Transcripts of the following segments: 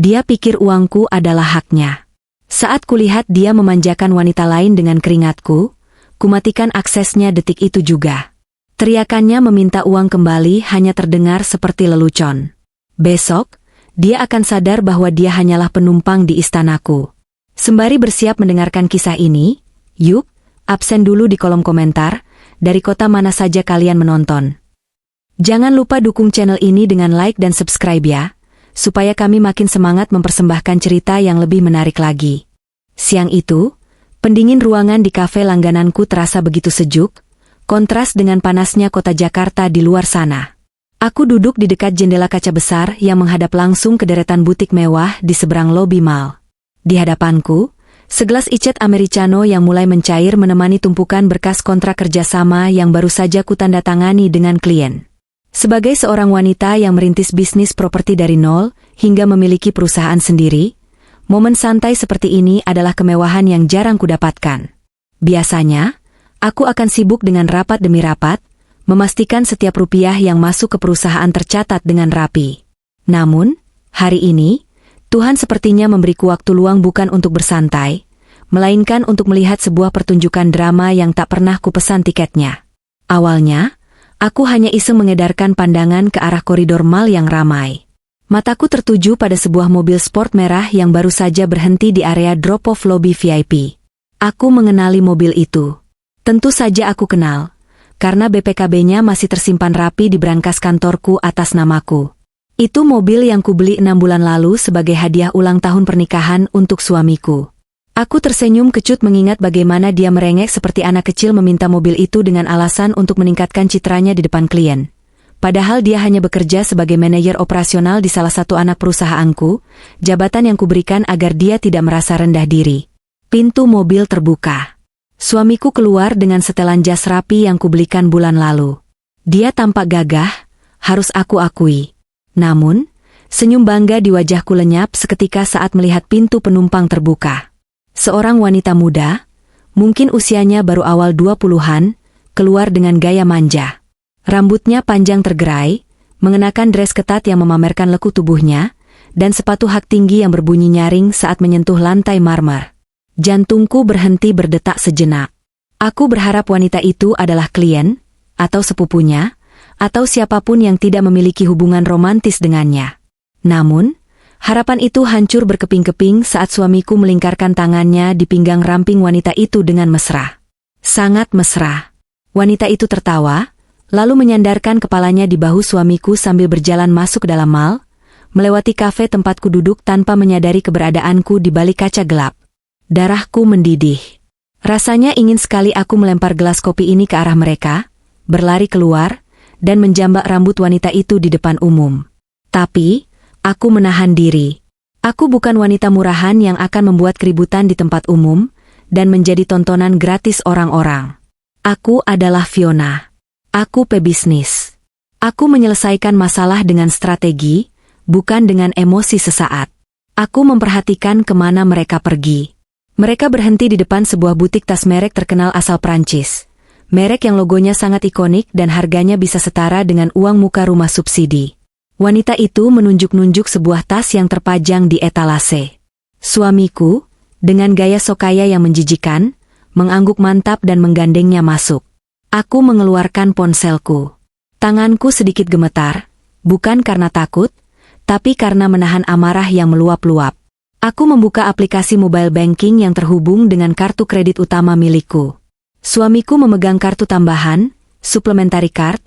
Dia pikir uangku adalah haknya. Saat kulihat dia memanjakan wanita lain dengan keringatku, kumatikan aksesnya detik itu juga. Teriakannya meminta uang kembali hanya terdengar seperti lelucon. Besok, dia akan sadar bahwa dia hanyalah penumpang di istanaku. Sembari bersiap mendengarkan kisah ini, yuk, absen dulu di kolom komentar, dari kota mana saja kalian menonton. Jangan lupa dukung channel ini dengan like dan subscribe ya, supaya kami makin semangat mempersembahkan cerita yang lebih menarik lagi. Siang itu, pendingin ruangan di kafe langgananku terasa begitu sejuk, kontras dengan panasnya kota Jakarta di luar sana. Aku duduk di dekat jendela kaca besar yang menghadap langsung ke deretan butik mewah di seberang lobi mall. Di hadapanku, segelas iced americano yang mulai mencair menemani tumpukan berkas kontrak kerjasama yang baru saja kutandatangani dengan klien. Sebagai seorang wanita yang merintis bisnis properti dari nol hingga memiliki perusahaan sendiri, momen santai seperti ini adalah kemewahan yang jarang kudapatkan. Biasanya, aku akan sibuk dengan rapat demi rapat, memastikan setiap rupiah yang masuk ke perusahaan tercatat dengan rapi. Namun, hari ini, Tuhan sepertinya memberiku waktu luang bukan untuk bersantai, melainkan untuk melihat sebuah pertunjukan drama yang tak pernah kupesan tiketnya. Awalnya, aku hanya iseng mengedarkan pandangan ke arah koridor mall yang ramai. Mataku tertuju pada sebuah mobil sport merah yang baru saja berhenti di area drop-off lobby VIP. Aku mengenali mobil itu. Tentu saja aku kenal, karena BPKB-nya masih tersimpan rapi di brankas kantorku atas namaku. Itu mobil yang kubeli 6 bulan lalu sebagai hadiah ulang tahun pernikahan untuk suamiku. Aku tersenyum kecut mengingat bagaimana dia merengek seperti anak kecil meminta mobil itu dengan alasan untuk meningkatkan citranya di depan klien. Padahal dia hanya bekerja sebagai manajer operasional di salah satu anak perusahaanku, jabatan yang kuberikan agar dia tidak merasa rendah diri. Pintu mobil terbuka. Suamiku keluar dengan setelan jas rapi yang kubelikan bulan lalu. Dia tampak gagah, harus aku akui. Namun, senyum bangga di wajahku lenyap seketika saat melihat pintu penumpang terbuka. Seorang wanita muda, mungkin usianya baru awal 20-an, keluar dengan gaya manja. Rambutnya panjang tergerai, mengenakan dres ketat yang memamerkan lekuk tubuhnya, dan sepatu hak tinggi yang berbunyi nyaring saat menyentuh lantai marmer. Jantungku berhenti berdetak sejenak. Aku berharap wanita itu adalah klien, atau sepupunya, atau siapapun yang tidak memiliki hubungan romantis dengannya. Namun, harapan itu hancur berkeping-keping saat suamiku melingkarkan tangannya di pinggang ramping wanita itu dengan mesra. Sangat mesra. Wanita itu tertawa, lalu menyandarkan kepalanya di bahu suamiku sambil berjalan masuk ke dalam mall, melewati kafe tempatku duduk tanpa menyadari keberadaanku di balik kaca gelap. Darahku mendidih. Rasanya ingin sekali aku melempar gelas kopi ini ke arah mereka, berlari keluar, dan menjambak rambut wanita itu di depan umum. Tapi, aku menahan diri. Aku bukan wanita murahan yang akan membuat keributan di tempat umum, dan menjadi tontonan gratis orang-orang. Aku adalah Fiona. Aku pebisnis. Aku menyelesaikan masalah dengan strategi, bukan dengan emosi sesaat. Aku memperhatikan kemana mereka pergi. Mereka berhenti di depan sebuah butik tas merek terkenal asal Prancis. Merek yang logonya sangat ikonik dan harganya bisa setara dengan uang muka rumah subsidi. Wanita itu menunjuk-nunjuk sebuah tas yang terpajang di etalase. Suamiku, dengan gaya sokaya yang menjijikan, mengangguk mantap dan menggandengnya masuk. Aku mengeluarkan ponselku. Tanganku sedikit gemetar, bukan karena takut, tapi karena menahan amarah yang meluap-luap. Aku membuka aplikasi mobile banking yang terhubung dengan kartu kredit utama milikku. Suamiku memegang kartu tambahan, supplementary card,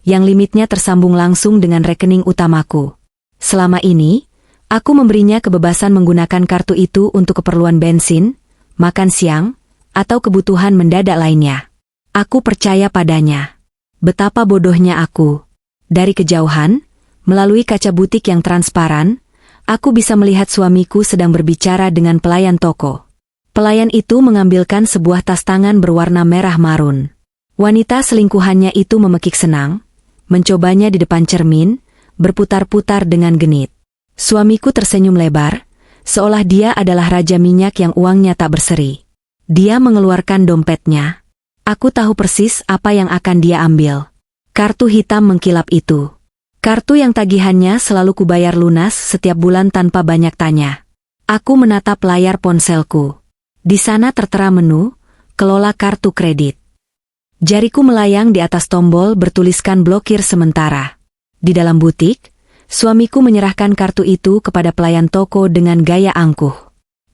yang limitnya tersambung langsung dengan rekening utamaku. Selama ini, aku memberinya kebebasan menggunakan kartu itu untuk keperluan bensin, makan siang, atau kebutuhan mendadak lainnya. Aku percaya padanya. Betapa bodohnya aku. Dari kejauhan, melalui kaca butik yang transparan, aku bisa melihat suamiku sedang berbicara dengan pelayan toko. Pelayan itu mengambilkan sebuah tas tangan berwarna merah marun. Wanita selingkuhannya itu memekik senang, mencobanya di depan cermin, berputar-putar dengan genit. Suamiku tersenyum lebar, seolah dia adalah raja minyak yang uangnya tak berseri. Dia mengeluarkan dompetnya. Aku tahu persis apa yang akan dia ambil. Kartu hitam mengkilap itu. Kartu yang tagihannya selalu kubayar lunas setiap bulan tanpa banyak tanya. Aku menatap layar ponselku. Di sana tertera menu, kelola kartu kredit. Jariku melayang di atas tombol bertuliskan blokir sementara. Di dalam butik, suamiku menyerahkan kartu itu kepada pelayan toko dengan gaya angkuh.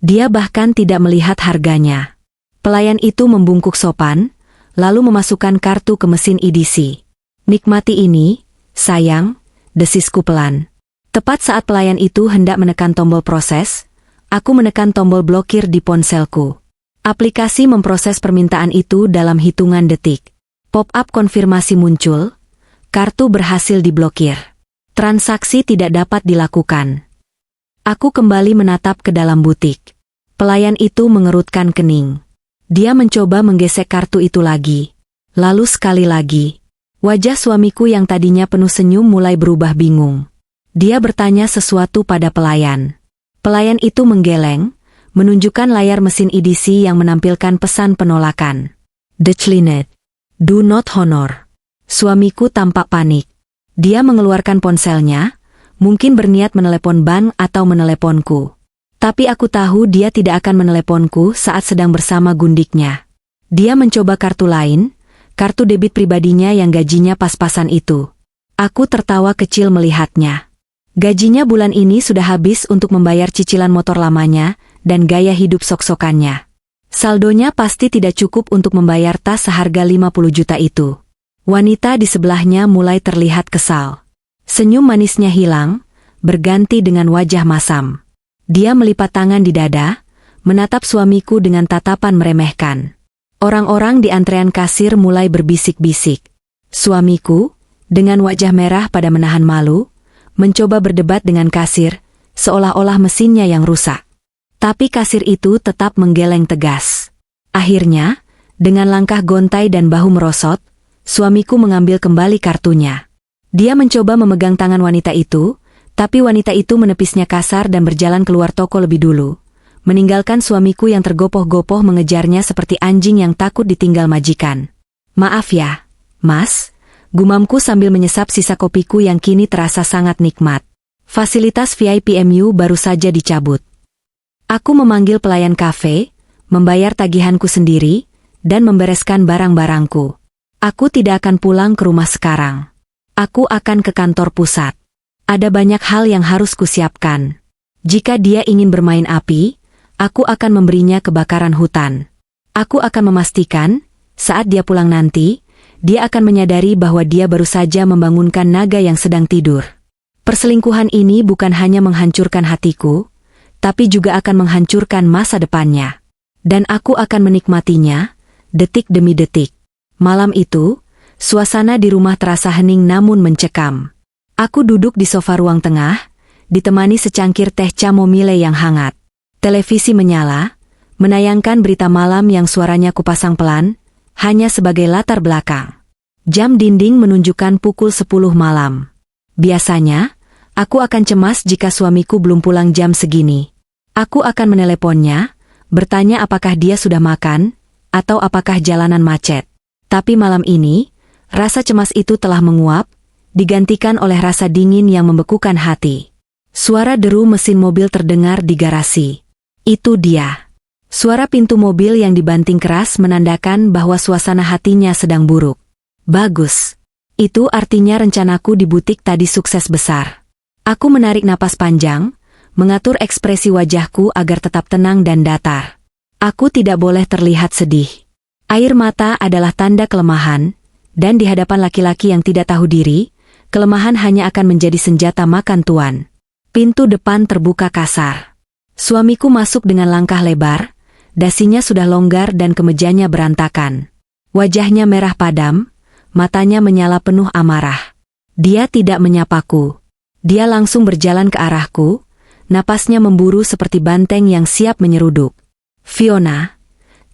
Dia bahkan tidak melihat harganya. Pelayan itu membungkuk sopan, lalu memasukkan kartu ke mesin EDC. "Nikmati ini, sayang," desisku pelan. Tepat saat pelayan itu hendak menekan tombol proses, aku menekan tombol blokir di ponselku. Aplikasi memproses permintaan itu dalam hitungan detik. Pop-up konfirmasi muncul, kartu berhasil diblokir. Transaksi tidak dapat dilakukan. Aku kembali menatap ke dalam butik. Pelayan itu mengerutkan kening. Dia mencoba menggesek kartu itu lagi. Lalu sekali lagi. Wajah suamiku yang tadinya penuh senyum mulai berubah bingung. Dia bertanya sesuatu pada pelayan. Pelayan itu menggeleng, menunjukkan layar mesin EDC yang menampilkan pesan penolakan. Declined. Do not honor. Suamiku tampak panik. Dia mengeluarkan ponselnya, mungkin berniat menelepon bank atau meneleponku. Tapi aku tahu dia tidak akan meneleponku saat sedang bersama gundiknya. Dia mencoba kartu lain, kartu debit pribadinya yang gajinya pas-pasan itu. Aku tertawa kecil melihatnya. Gajinya bulan ini sudah habis untuk membayar cicilan motor lamanya dan gaya hidup sok-sokannya. Saldonya pasti tidak cukup untuk membayar tas seharga 50 juta itu. Wanita di sebelahnya mulai terlihat kesal. Senyum manisnya hilang, berganti dengan wajah masam. Dia melipat tangan di dada, menatap suamiku dengan tatapan meremehkan. Orang-orang di antrean kasir mulai berbisik-bisik. Suamiku, dengan wajah merah pada menahan malu, mencoba berdebat dengan kasir, seolah-olah mesinnya yang rusak. Tapi kasir itu tetap menggeleng tegas. Akhirnya, dengan langkah gontai dan bahu merosot, suamiku mengambil kembali kartunya. Dia mencoba memegang tangan wanita itu, tapi wanita itu menepisnya kasar dan berjalan keluar toko lebih dulu, meninggalkan suamiku yang tergopoh-gopoh mengejarnya seperti anjing yang takut ditinggal majikan. "Maaf ya, Mas," gumamku sambil menyesap sisa kopiku yang kini terasa sangat nikmat. Fasilitas VIP MU baru saja dicabut. Aku memanggil pelayan kafe, membayar tagihanku sendiri, dan membereskan barang-barangku. Aku tidak akan pulang ke rumah sekarang. Aku akan ke kantor pusat. Ada banyak hal yang harus kusiapkan. Jika dia ingin bermain api, aku akan memberinya kebakaran hutan. Aku akan memastikan, saat dia pulang nanti, dia akan menyadari bahwa dia baru saja membangunkan naga yang sedang tidur. Perselingkuhan ini bukan hanya menghancurkan hatiku, tapi juga akan menghancurkan masa depannya. Dan aku akan menikmatinya, detik demi detik. Malam itu, suasana di rumah terasa hening namun mencekam. Aku duduk di sofa ruang tengah, ditemani secangkir teh chamomile yang hangat. Televisi menyala, menayangkan berita malam yang suaranya kupasang pelan, hanya sebagai latar belakang. Jam dinding menunjukkan pukul 10 malam. Biasanya, aku akan cemas jika suamiku belum pulang jam segini. Aku akan meneleponnya, bertanya apakah dia sudah makan, atau apakah jalanan macet. Tapi malam ini, rasa cemas itu telah menguap, digantikan oleh rasa dingin yang membekukan hati. Suara deru mesin mobil terdengar di garasi. Itu dia. Suara pintu mobil yang dibanting keras menandakan bahwa suasana hatinya sedang buruk. Bagus. Itu artinya rencanaku di butik tadi sukses besar. Aku menarik napas panjang, mengatur ekspresi wajahku agar tetap tenang dan datar. Aku tidak boleh terlihat sedih. Air mata adalah tanda kelemahan, dan di hadapan laki-laki yang tidak tahu diri, kelemahan hanya akan menjadi senjata makan tuan. Pintu depan terbuka kasar. Suamiku masuk dengan langkah lebar, dasinya sudah longgar dan kemejanya berantakan. Wajahnya merah padam, matanya menyala penuh amarah. Dia tidak menyapaku. Dia langsung berjalan ke arahku, napasnya memburu seperti banteng yang siap menyeruduk. "Fiona!"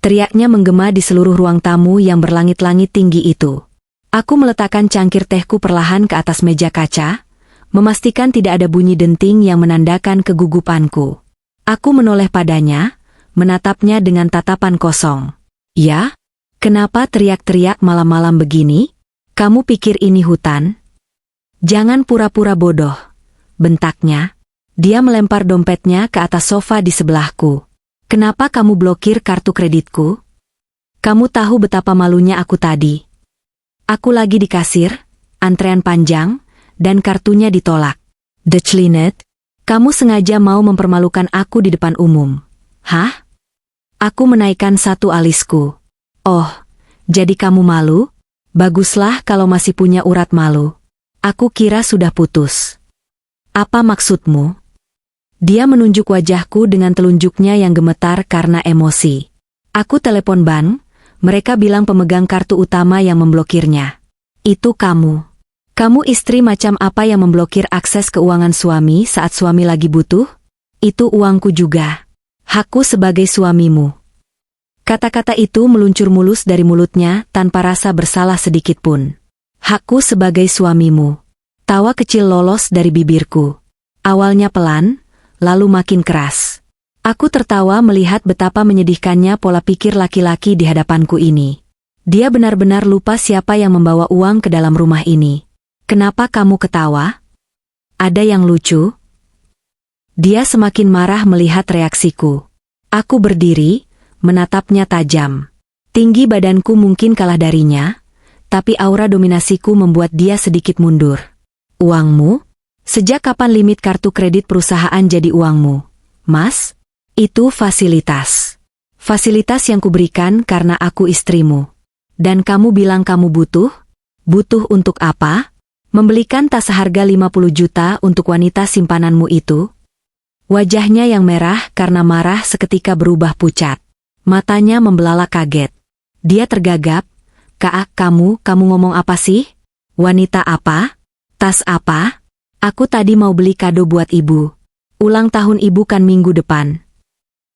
teriaknya menggema di seluruh ruang tamu yang berlangit-langit tinggi itu. Aku meletakkan cangkir tehku perlahan ke atas meja kaca, memastikan tidak ada bunyi denting yang menandakan kegugupanku. Aku menoleh padanya, menatapnya dengan tatapan kosong. "Ya? Kenapa teriak-teriak malam-malam begini? Kamu pikir ini hutan?" Jangan pura-pura bodoh, bentaknya. Dia melempar dompetnya ke atas sofa di sebelahku. Kenapa kamu blokir kartu kreditku? Kamu tahu betapa malunya aku tadi. Aku lagi di kasir, antrean panjang, dan kartunya ditolak. Dechlinet, kamu sengaja mau mempermalukan aku di depan umum. Hah? Aku menaikkan satu alisku. Oh, jadi kamu malu? Baguslah kalau masih punya urat malu. Aku kira sudah putus. Apa maksudmu? Dia menunjuk wajahku dengan telunjuknya yang gemetar karena emosi. Aku telepon bank, mereka bilang pemegang kartu utama yang memblokirnya. Itu kamu. Kamu istri macam apa yang memblokir akses keuangan suami saat suami lagi butuh? Itu uangku juga. Hakku sebagai suamimu. Kata-kata itu meluncur mulus dari mulutnya tanpa rasa bersalah sedikitpun. Hakku sebagai suamimu. Tawa kecil lolos dari bibirku. Awalnya pelan, lalu makin keras. Aku tertawa melihat betapa menyedihkannya pola pikir laki-laki di hadapanku ini. Dia benar-benar lupa siapa yang membawa uang ke dalam rumah ini. Kenapa kamu ketawa? Ada yang lucu? Dia semakin marah melihat reaksiku. Aku berdiri, menatapnya tajam. Tinggi badanku mungkin kalah darinya, tapi aura dominasiku membuat dia sedikit mundur. Uangmu? Sejak kapan limit kartu kredit perusahaan jadi uangmu? Mas? Itu fasilitas. Fasilitas yang kuberikan karena aku istrimu. Dan kamu bilang kamu butuh? Butuh untuk apa? Membelikan tas seharga 50 juta untuk wanita simpananmu itu? Wajahnya yang merah karena marah seketika berubah pucat. Matanya membelalak kaget. Dia tergagap. Kak, kamu ngomong apa sih? Wanita apa? Tas apa? Aku tadi mau beli kado buat ibu. Ulang tahun ibu kan minggu depan.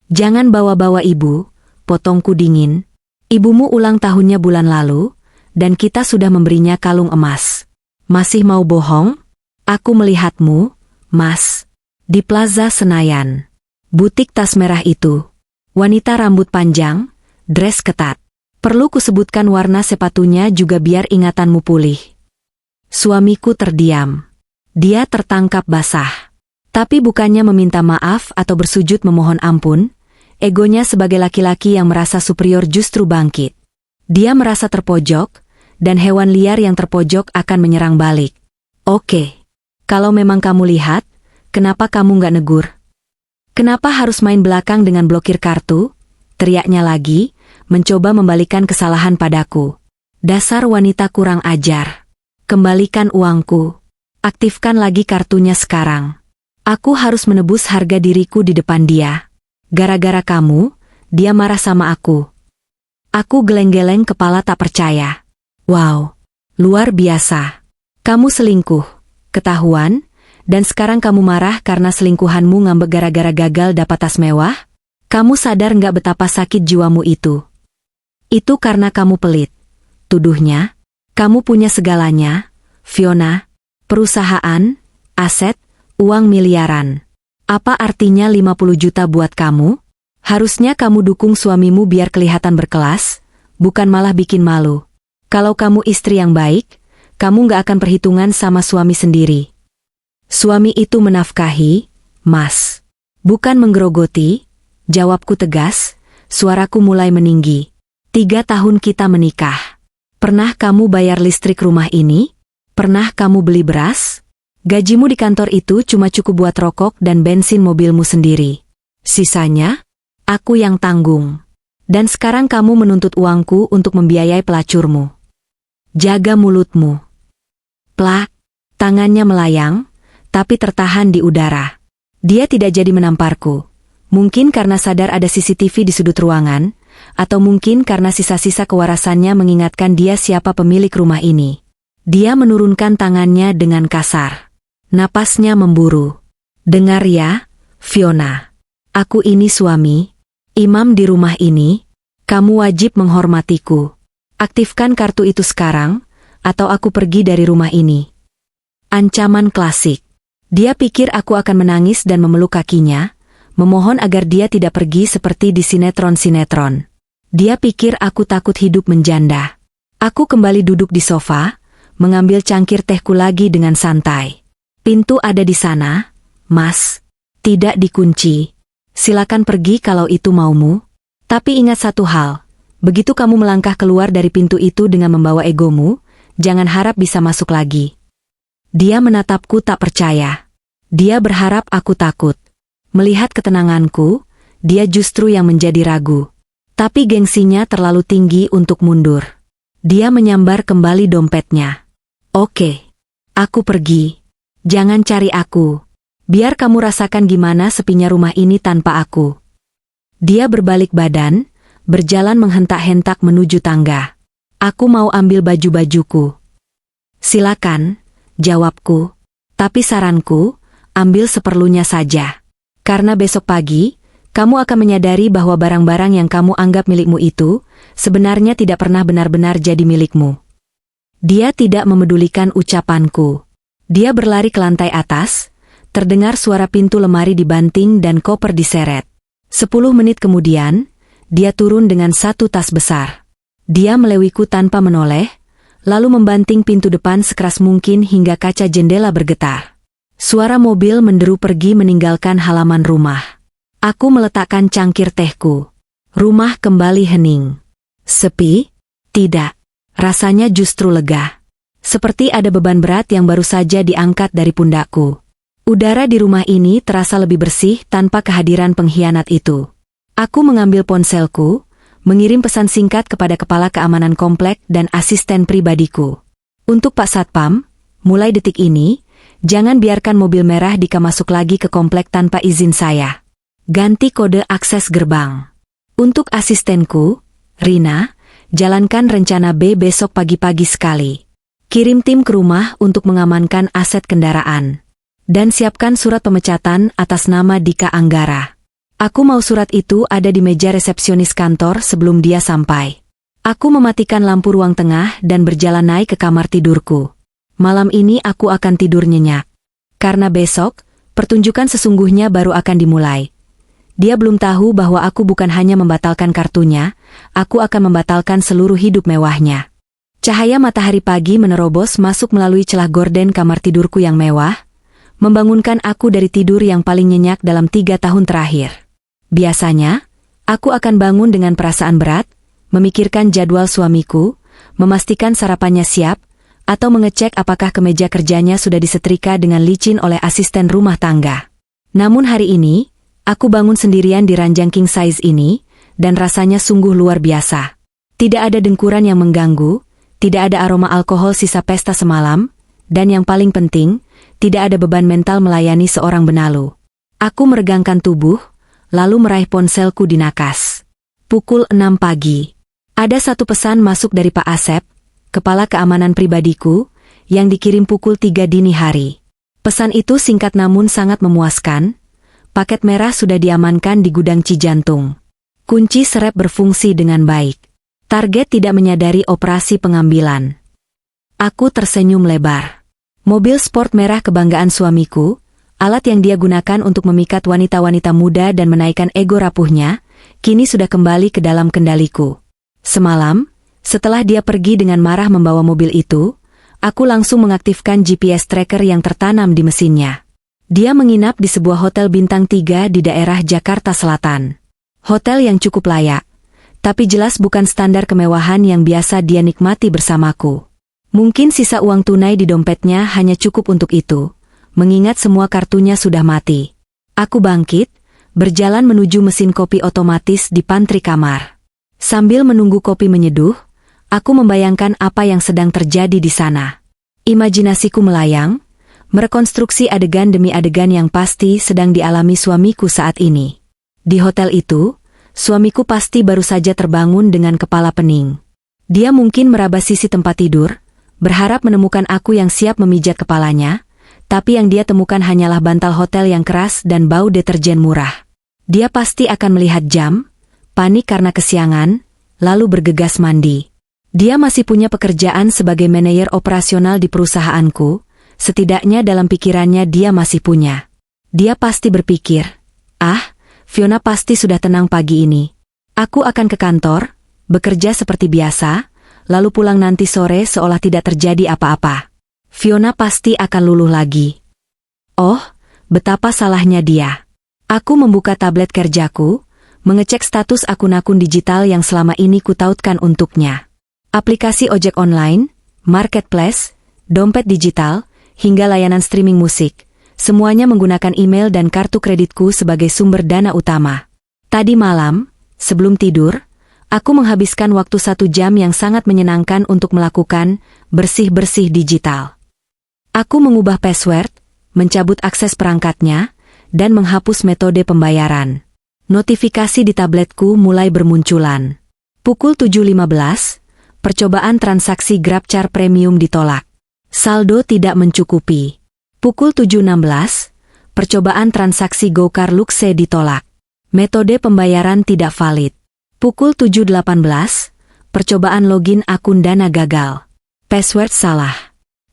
Jangan bawa-bawa ibu, potongku dingin. Ibumu ulang tahunnya bulan lalu, dan kita sudah memberinya kalung emas. Masih mau bohong? Aku melihatmu, Mas. Di Plaza Senayan. Butik tas merah itu. Wanita rambut panjang, dress ketat. Perlu kusebutkan warna sepatunya juga biar ingatanmu pulih. Suamiku terdiam. Dia tertangkap basah. Tapi bukannya meminta maaf atau bersujud memohon ampun, egonya sebagai laki-laki yang merasa superior justru bangkit. Dia merasa terpojok, dan hewan liar yang terpojok akan menyerang balik. Oke. Kalau memang kamu lihat, kenapa kamu nggak negur? Kenapa harus main belakang dengan blokir kartu? Teriaknya lagi, mencoba membalikan kesalahan padaku. Dasar wanita kurang ajar. Kembalikan uangku. Aktifkan lagi kartunya sekarang. Aku harus menebus harga diriku di depan dia. Gara-gara kamu, dia marah sama aku. Aku geleng-geleng kepala tak percaya. Wow, luar biasa. Kamu selingkuh, ketahuan, dan sekarang kamu marah karena selingkuhanmu ngambek gara-gara gagal dapat tas mewah? Kamu sadar nggak betapa sakit jiwamu itu? Itu karena kamu pelit. Tuduhnya, kamu punya segalanya, Fiona. Perusahaan, aset, uang miliaran. Apa artinya 50 juta buat kamu? Harusnya kamu dukung suamimu biar kelihatan berkelas, bukan malah bikin malu. Kalau kamu istri yang baik, kamu nggak akan perhitungan sama suami sendiri. Suami itu menafkahi, Mas. Bukan menggerogoti, jawabku tegas, suaraku mulai meninggi. 3 tahun kita menikah. Pernah kamu bayar listrik rumah ini? Pernah kamu beli beras? Gajimu di kantor itu cuma cukup buat rokok dan bensin mobilmu sendiri. Sisanya, aku yang tanggung. Dan sekarang kamu menuntut uangku untuk membiayai pelacurmu. Jaga mulutmu. Plak, tangannya melayang, tapi tertahan di udara. Dia tidak jadi menamparku. Mungkin karena sadar ada CCTV di sudut ruangan, atau mungkin karena sisa-sisa kewarasannya mengingatkan dia siapa pemilik rumah ini. Dia menurunkan tangannya dengan kasar. Napasnya memburu. Dengar ya, Fiona. Aku ini suami, imam di rumah ini. Kamu wajib menghormatiku. Aktifkan kartu itu sekarang, atau aku pergi dari rumah ini. Ancaman klasik. Dia pikir aku akan menangis dan memeluk kakinya, memohon agar dia tidak pergi seperti di sinetron-sinetron. Dia pikir aku takut hidup menjanda. Aku kembali duduk di sofa, mengambil cangkir tehku lagi dengan santai. Pintu ada di sana, Mas. Tidak dikunci. Silakan pergi kalau itu maumu. Tapi ingat satu hal, begitu kamu melangkah keluar dari pintu itu dengan membawa egomu, jangan harap bisa masuk lagi. Dia menatapku tak percaya. Dia berharap aku takut. Melihat ketenanganku, dia justru yang menjadi ragu. Tapi gengsinya terlalu tinggi untuk mundur. Dia menyambar kembali dompetnya. Oke. Aku pergi. Jangan cari aku. Biar kamu rasakan gimana sepinya rumah ini tanpa aku. Dia berbalik badan, berjalan menghentak-hentak menuju tangga. Aku mau ambil baju-bajuku. Silakan, jawabku. Tapi saranku, ambil seperlunya saja. Karena besok pagi, kamu akan menyadari bahwa barang-barang yang kamu anggap milikmu itu, sebenarnya tidak pernah benar-benar jadi milikmu. Dia tidak memedulikan ucapanku. Dia berlari ke lantai atas, terdengar suara pintu lemari dibanting dan koper diseret. 10 menit kemudian, dia turun dengan satu tas besar. Dia melewiku tanpa menoleh, lalu membanting pintu depan sekeras mungkin hingga kaca jendela bergetar. Suara mobil menderu pergi meninggalkan halaman rumah. Aku meletakkan cangkir tehku. Rumah kembali hening. Sepi? Tidak. Rasanya justru lega. Seperti ada beban berat yang baru saja diangkat dari pundakku. Udara di rumah ini terasa lebih bersih tanpa kehadiran pengkhianat itu. Aku mengambil ponselku, mengirim pesan singkat kepada kepala keamanan komplek dan asisten pribadiku. Untuk Pak Satpam, mulai detik ini, jangan biarkan mobil merah Dika masuk lagi ke komplek tanpa izin saya. Ganti kode akses gerbang. Untuk asistenku, Rina, jalankan rencana B besok pagi-pagi sekali. Kirim tim ke rumah untuk mengamankan aset kendaraan. Dan siapkan surat pemecatan atas nama Dika Anggara. Aku mau surat itu ada di meja resepsionis kantor sebelum dia sampai. Aku mematikan lampu ruang tengah dan berjalan naik ke kamar tidurku. Malam ini aku akan tidur nyenyak. Karena besok, pertunjukan sesungguhnya baru akan dimulai. Dia belum tahu bahwa aku bukan hanya membatalkan kartunya, aku akan membatalkan seluruh hidup mewahnya. Cahaya matahari pagi menerobos masuk melalui celah gorden kamar tidurku yang mewah, membangunkan aku dari tidur yang paling nyenyak dalam 3 tahun terakhir. Biasanya, aku akan bangun dengan perasaan berat, memikirkan jadwal suamiku, memastikan sarapannya siap, atau mengecek apakah kemeja kerjanya sudah disetrika dengan licin oleh asisten rumah tangga. Namun hari ini, aku bangun sendirian di ranjang king size ini, dan rasanya sungguh luar biasa. Tidak ada dengkuran yang mengganggu, tidak ada aroma alkohol sisa pesta semalam, dan yang paling penting, tidak ada beban mental melayani seorang benalu. Aku meregangkan tubuh, lalu meraih ponselku di nakas. Pukul 6 pagi. Ada satu pesan masuk dari Pak Asep, kepala keamanan pribadiku, yang dikirim pukul 3 dini hari. Pesan itu singkat namun sangat memuaskan. Paket merah sudah diamankan di gudang Cijantung. Kunci serep berfungsi dengan baik. Target tidak menyadari operasi pengambilan. Aku tersenyum lebar. Mobil sport merah kebanggaan suamiku, alat yang dia gunakan untuk memikat wanita-wanita muda dan menaikkan ego rapuhnya, kini sudah kembali ke dalam kendaliku. Semalam, setelah dia pergi dengan marah membawa mobil itu, aku langsung mengaktifkan GPS tracker yang tertanam di mesinnya. Dia menginap di sebuah hotel bintang 3 di daerah Jakarta Selatan. Hotel yang cukup layak, tapi jelas bukan standar kemewahan yang biasa dia nikmati bersamaku. Mungkin sisa uang tunai di dompetnya hanya cukup untuk itu, mengingat semua kartunya sudah mati. Aku bangkit, berjalan menuju mesin kopi otomatis di pantry kamar. Sambil menunggu kopi menyeduh, aku membayangkan apa yang sedang terjadi di sana. Imajinasiku melayang, merekonstruksi adegan demi adegan yang pasti sedang dialami suamiku saat ini. Di hotel itu, suamiku pasti baru saja terbangun dengan kepala pening. Dia mungkin meraba sisi tempat tidur, berharap menemukan aku yang siap memijat kepalanya, tapi yang dia temukan hanyalah bantal hotel yang keras dan bau deterjen murah. Dia pasti akan melihat jam, panik karena kesiangan, lalu bergegas mandi. Dia masih punya pekerjaan sebagai manajer operasional di perusahaanku, setidaknya dalam pikirannya dia masih punya. Dia pasti berpikir, Fiona pasti sudah tenang pagi ini. Aku akan ke kantor, bekerja seperti biasa, lalu pulang nanti sore seolah tidak terjadi apa-apa. Fiona pasti akan luluh lagi. Oh, betapa salahnya dia. Aku membuka tablet kerjaku, mengecek status akun-akun digital yang selama ini kutautkan untuknya. Aplikasi ojek online, marketplace, dompet digital, hingga layanan streaming musik. Semuanya menggunakan email dan kartu kreditku sebagai sumber dana utama. Tadi malam, sebelum tidur, aku menghabiskan waktu 1 jam yang sangat menyenangkan untuk melakukan bersih-bersih digital. Aku mengubah password, mencabut akses perangkatnya, dan menghapus metode pembayaran. Notifikasi di tabletku mulai bermunculan. Pukul 7.15, percobaan transaksi GrabCar Premium ditolak. Saldo tidak mencukupi. Pukul 7.16, percobaan transaksi GoCar Luxe ditolak. Metode pembayaran tidak valid. Pukul 7.18, percobaan login akun Dana gagal. Password salah.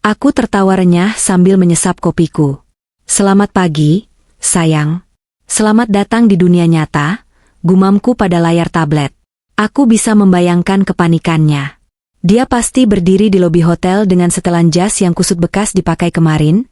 Aku tertawa renyah sambil menyesap kopiku. Selamat pagi, sayang. Selamat datang di dunia nyata, gumamku pada layar tablet. Aku bisa membayangkan kepanikannya. Dia pasti berdiri di lobi hotel dengan setelan jas yang kusut bekas dipakai kemarin,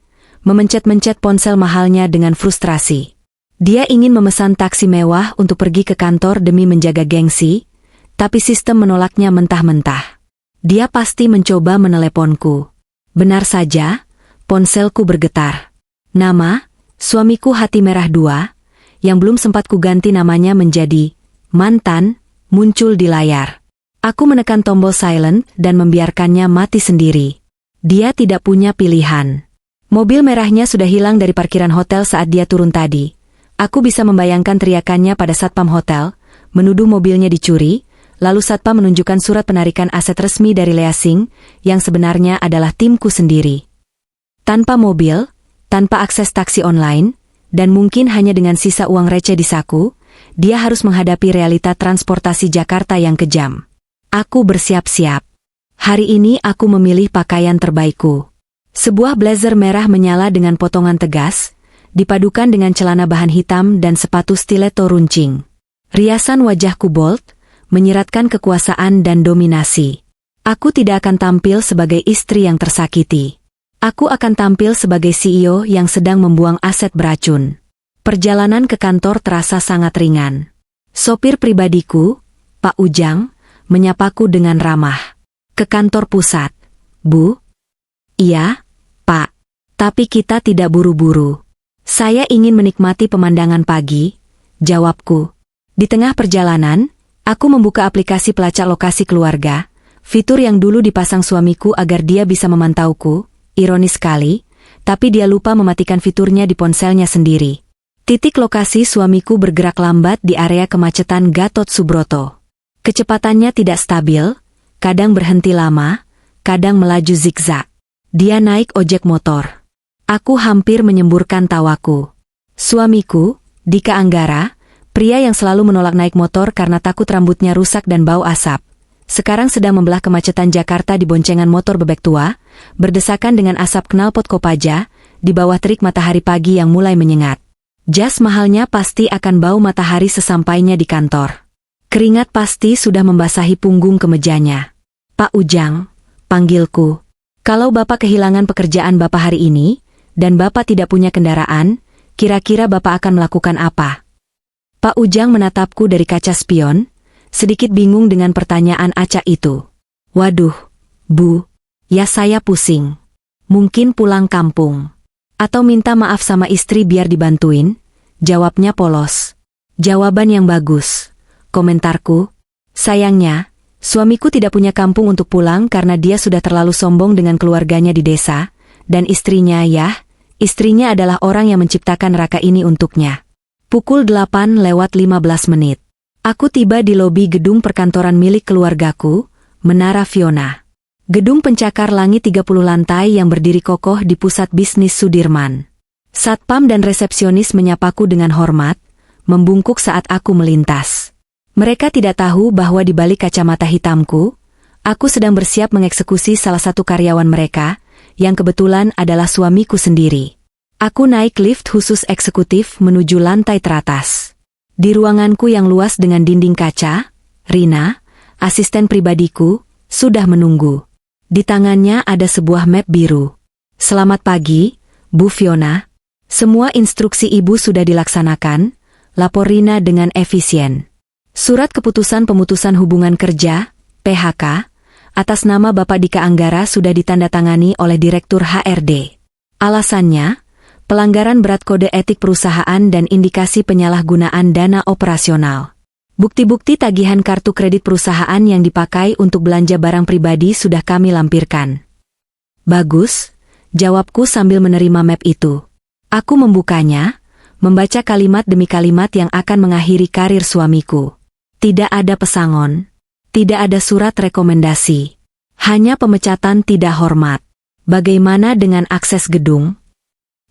memencet-mencet ponsel mahalnya dengan frustrasi. Dia ingin memesan taksi mewah untuk pergi ke kantor demi menjaga gengsi, tapi sistem menolaknya mentah-mentah. Dia pasti mencoba meneleponku. Benar saja, ponselku bergetar. Nama, suamiku Hati Merah 2, yang belum sempat kuganti namanya menjadi mantan, muncul di layar. Aku menekan tombol silent dan membiarkannya mati sendiri. Dia tidak punya pilihan. Mobil merahnya sudah hilang dari parkiran hotel saat dia turun tadi. Aku bisa membayangkan teriakannya pada satpam hotel, menuduh mobilnya dicuri, lalu satpam menunjukkan surat penarikan aset resmi dari leasing, yang sebenarnya adalah timku sendiri. Tanpa mobil, tanpa akses taksi online, dan mungkin hanya dengan sisa uang receh di saku, dia harus menghadapi realita transportasi Jakarta yang kejam. Aku bersiap-siap. Hari ini aku memilih pakaian terbaikku. Sebuah blazer merah menyala dengan potongan tegas, dipadukan dengan celana bahan hitam dan sepatu stiletto runcing. Riasan wajahku bold, menyiratkan kekuasaan dan dominasi. Aku tidak akan tampil sebagai istri yang tersakiti. Aku akan tampil sebagai CEO yang sedang membuang aset beracun. Perjalanan ke kantor terasa sangat ringan. Sopir pribadiku, Pak Ujang, menyapaku dengan ramah. Ke kantor pusat, Bu? Iya, Pak. Tapi kita tidak buru-buru. Saya ingin menikmati pemandangan pagi, jawabku. Di tengah perjalanan, aku membuka aplikasi pelacak lokasi keluarga, fitur yang dulu dipasang suamiku agar dia bisa memantauku, ironis sekali, tapi dia lupa mematikan fiturnya di ponselnya sendiri. Titik lokasi suamiku bergerak lambat di area kemacetan Gatot Subroto. Kecepatannya tidak stabil, kadang berhenti lama, kadang melaju zigzag. Dia naik ojek motor. Aku hampir menyemburkan tawaku. Suamiku, Dika Anggara, pria yang selalu menolak naik motor karena takut rambutnya rusak dan bau asap, sekarang sedang membelah kemacetan Jakarta di boncengan motor bebek tua, berdesakan dengan asap knalpot Kopaja, di bawah terik matahari pagi yang mulai menyengat. Jas mahalnya pasti akan bau matahari sesampainya di kantor. Keringat pasti sudah membasahi punggung kemejanya. Pak Ujang, panggilku. Kalau Bapak kehilangan pekerjaan Bapak hari ini, dan Bapak tidak punya kendaraan, kira-kira Bapak akan melakukan apa? Pak Ujang menatapku dari kaca spion, sedikit bingung dengan pertanyaan acak itu. Waduh, Bu, ya saya pusing. Mungkin pulang kampung. Atau minta maaf sama istri biar dibantuin, jawabnya polos. Jawaban yang bagus, komentarku. Sayangnya, suamiku tidak punya kampung untuk pulang karena dia sudah terlalu sombong dengan keluarganya di desa, dan istrinya istrinya adalah orang yang menciptakan neraka ini untuknya. Pukul 8:15. Aku tiba di lobi gedung perkantoran milik keluargaku, Menara Fiona. Gedung pencakar langit 30 lantai yang berdiri kokoh di pusat bisnis Sudirman. Satpam dan resepsionis menyapaku dengan hormat, membungkuk saat aku melintas. Mereka tidak tahu bahwa di balik kacamata hitamku, aku sedang bersiap mengeksekusi salah satu karyawan mereka, yang kebetulan adalah suamiku sendiri. Aku naik lift khusus eksekutif menuju lantai teratas. Di ruanganku yang luas dengan dinding kaca, Rina, asisten pribadiku, Sudah menunggu. Di tangannya ada sebuah map biru. Selamat pagi, Bu Fiona. Semua instruksi Ibu sudah dilaksanakan, lapor Rina dengan efisien. Surat keputusan pemutusan hubungan kerja, PHK, atas nama Bapak Dika Anggara sudah ditandatangani oleh Direktur HRD. Alasannya, pelanggaran berat kode etik perusahaan dan indikasi penyalahgunaan dana operasional. Bukti-bukti tagihan kartu kredit perusahaan yang dipakai untuk belanja barang pribadi sudah kami lampirkan. Bagus, jawabku sambil menerima map itu. Aku membukanya, membaca kalimat demi kalimat yang akan mengakhiri karir suamiku. Tidak ada pesangon, tidak ada surat rekomendasi, hanya pemecatan tidak hormat. Bagaimana dengan akses gedung?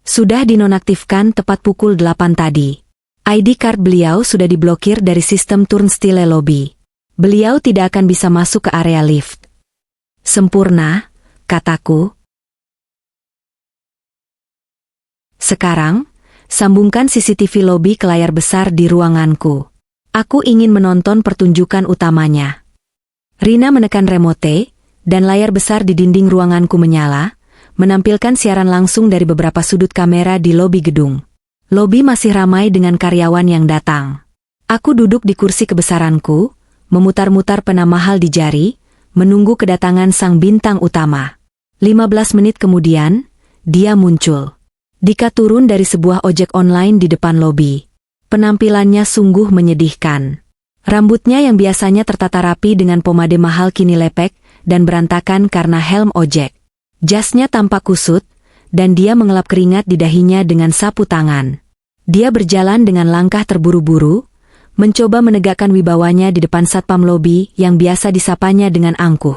Sudah dinonaktifkan tepat pukul 8 tadi. ID card beliau sudah diblokir dari sistem turnstile lobby. Beliau tidak akan bisa masuk ke area lift. Sempurna, kataku. Sekarang, sambungkan CCTV lobby ke layar besar di ruanganku. Aku ingin menonton pertunjukan utamanya. Rina menekan remote, dan layar besar di dinding ruanganku menyala, menampilkan siaran langsung dari beberapa sudut kamera di lobi gedung. Lobi masih ramai dengan karyawan yang datang. Aku duduk di kursi kebesaranku, memutar-mutar pena mahal di jari, menunggu kedatangan sang bintang utama. 15 menit kemudian, dia muncul. Dika turun dari sebuah ojek online di depan lobi. Penampilannya sungguh menyedihkan. Rambutnya yang biasanya tertata rapi dengan pomade mahal kini lepek dan berantakan karena helm ojek. Jasnya tampak kusut, dan dia mengelap keringat di dahinya dengan sapu tangan. Dia berjalan dengan langkah terburu-buru, mencoba menegakkan wibawanya di depan satpam lobi yang biasa disapanya dengan angkuh.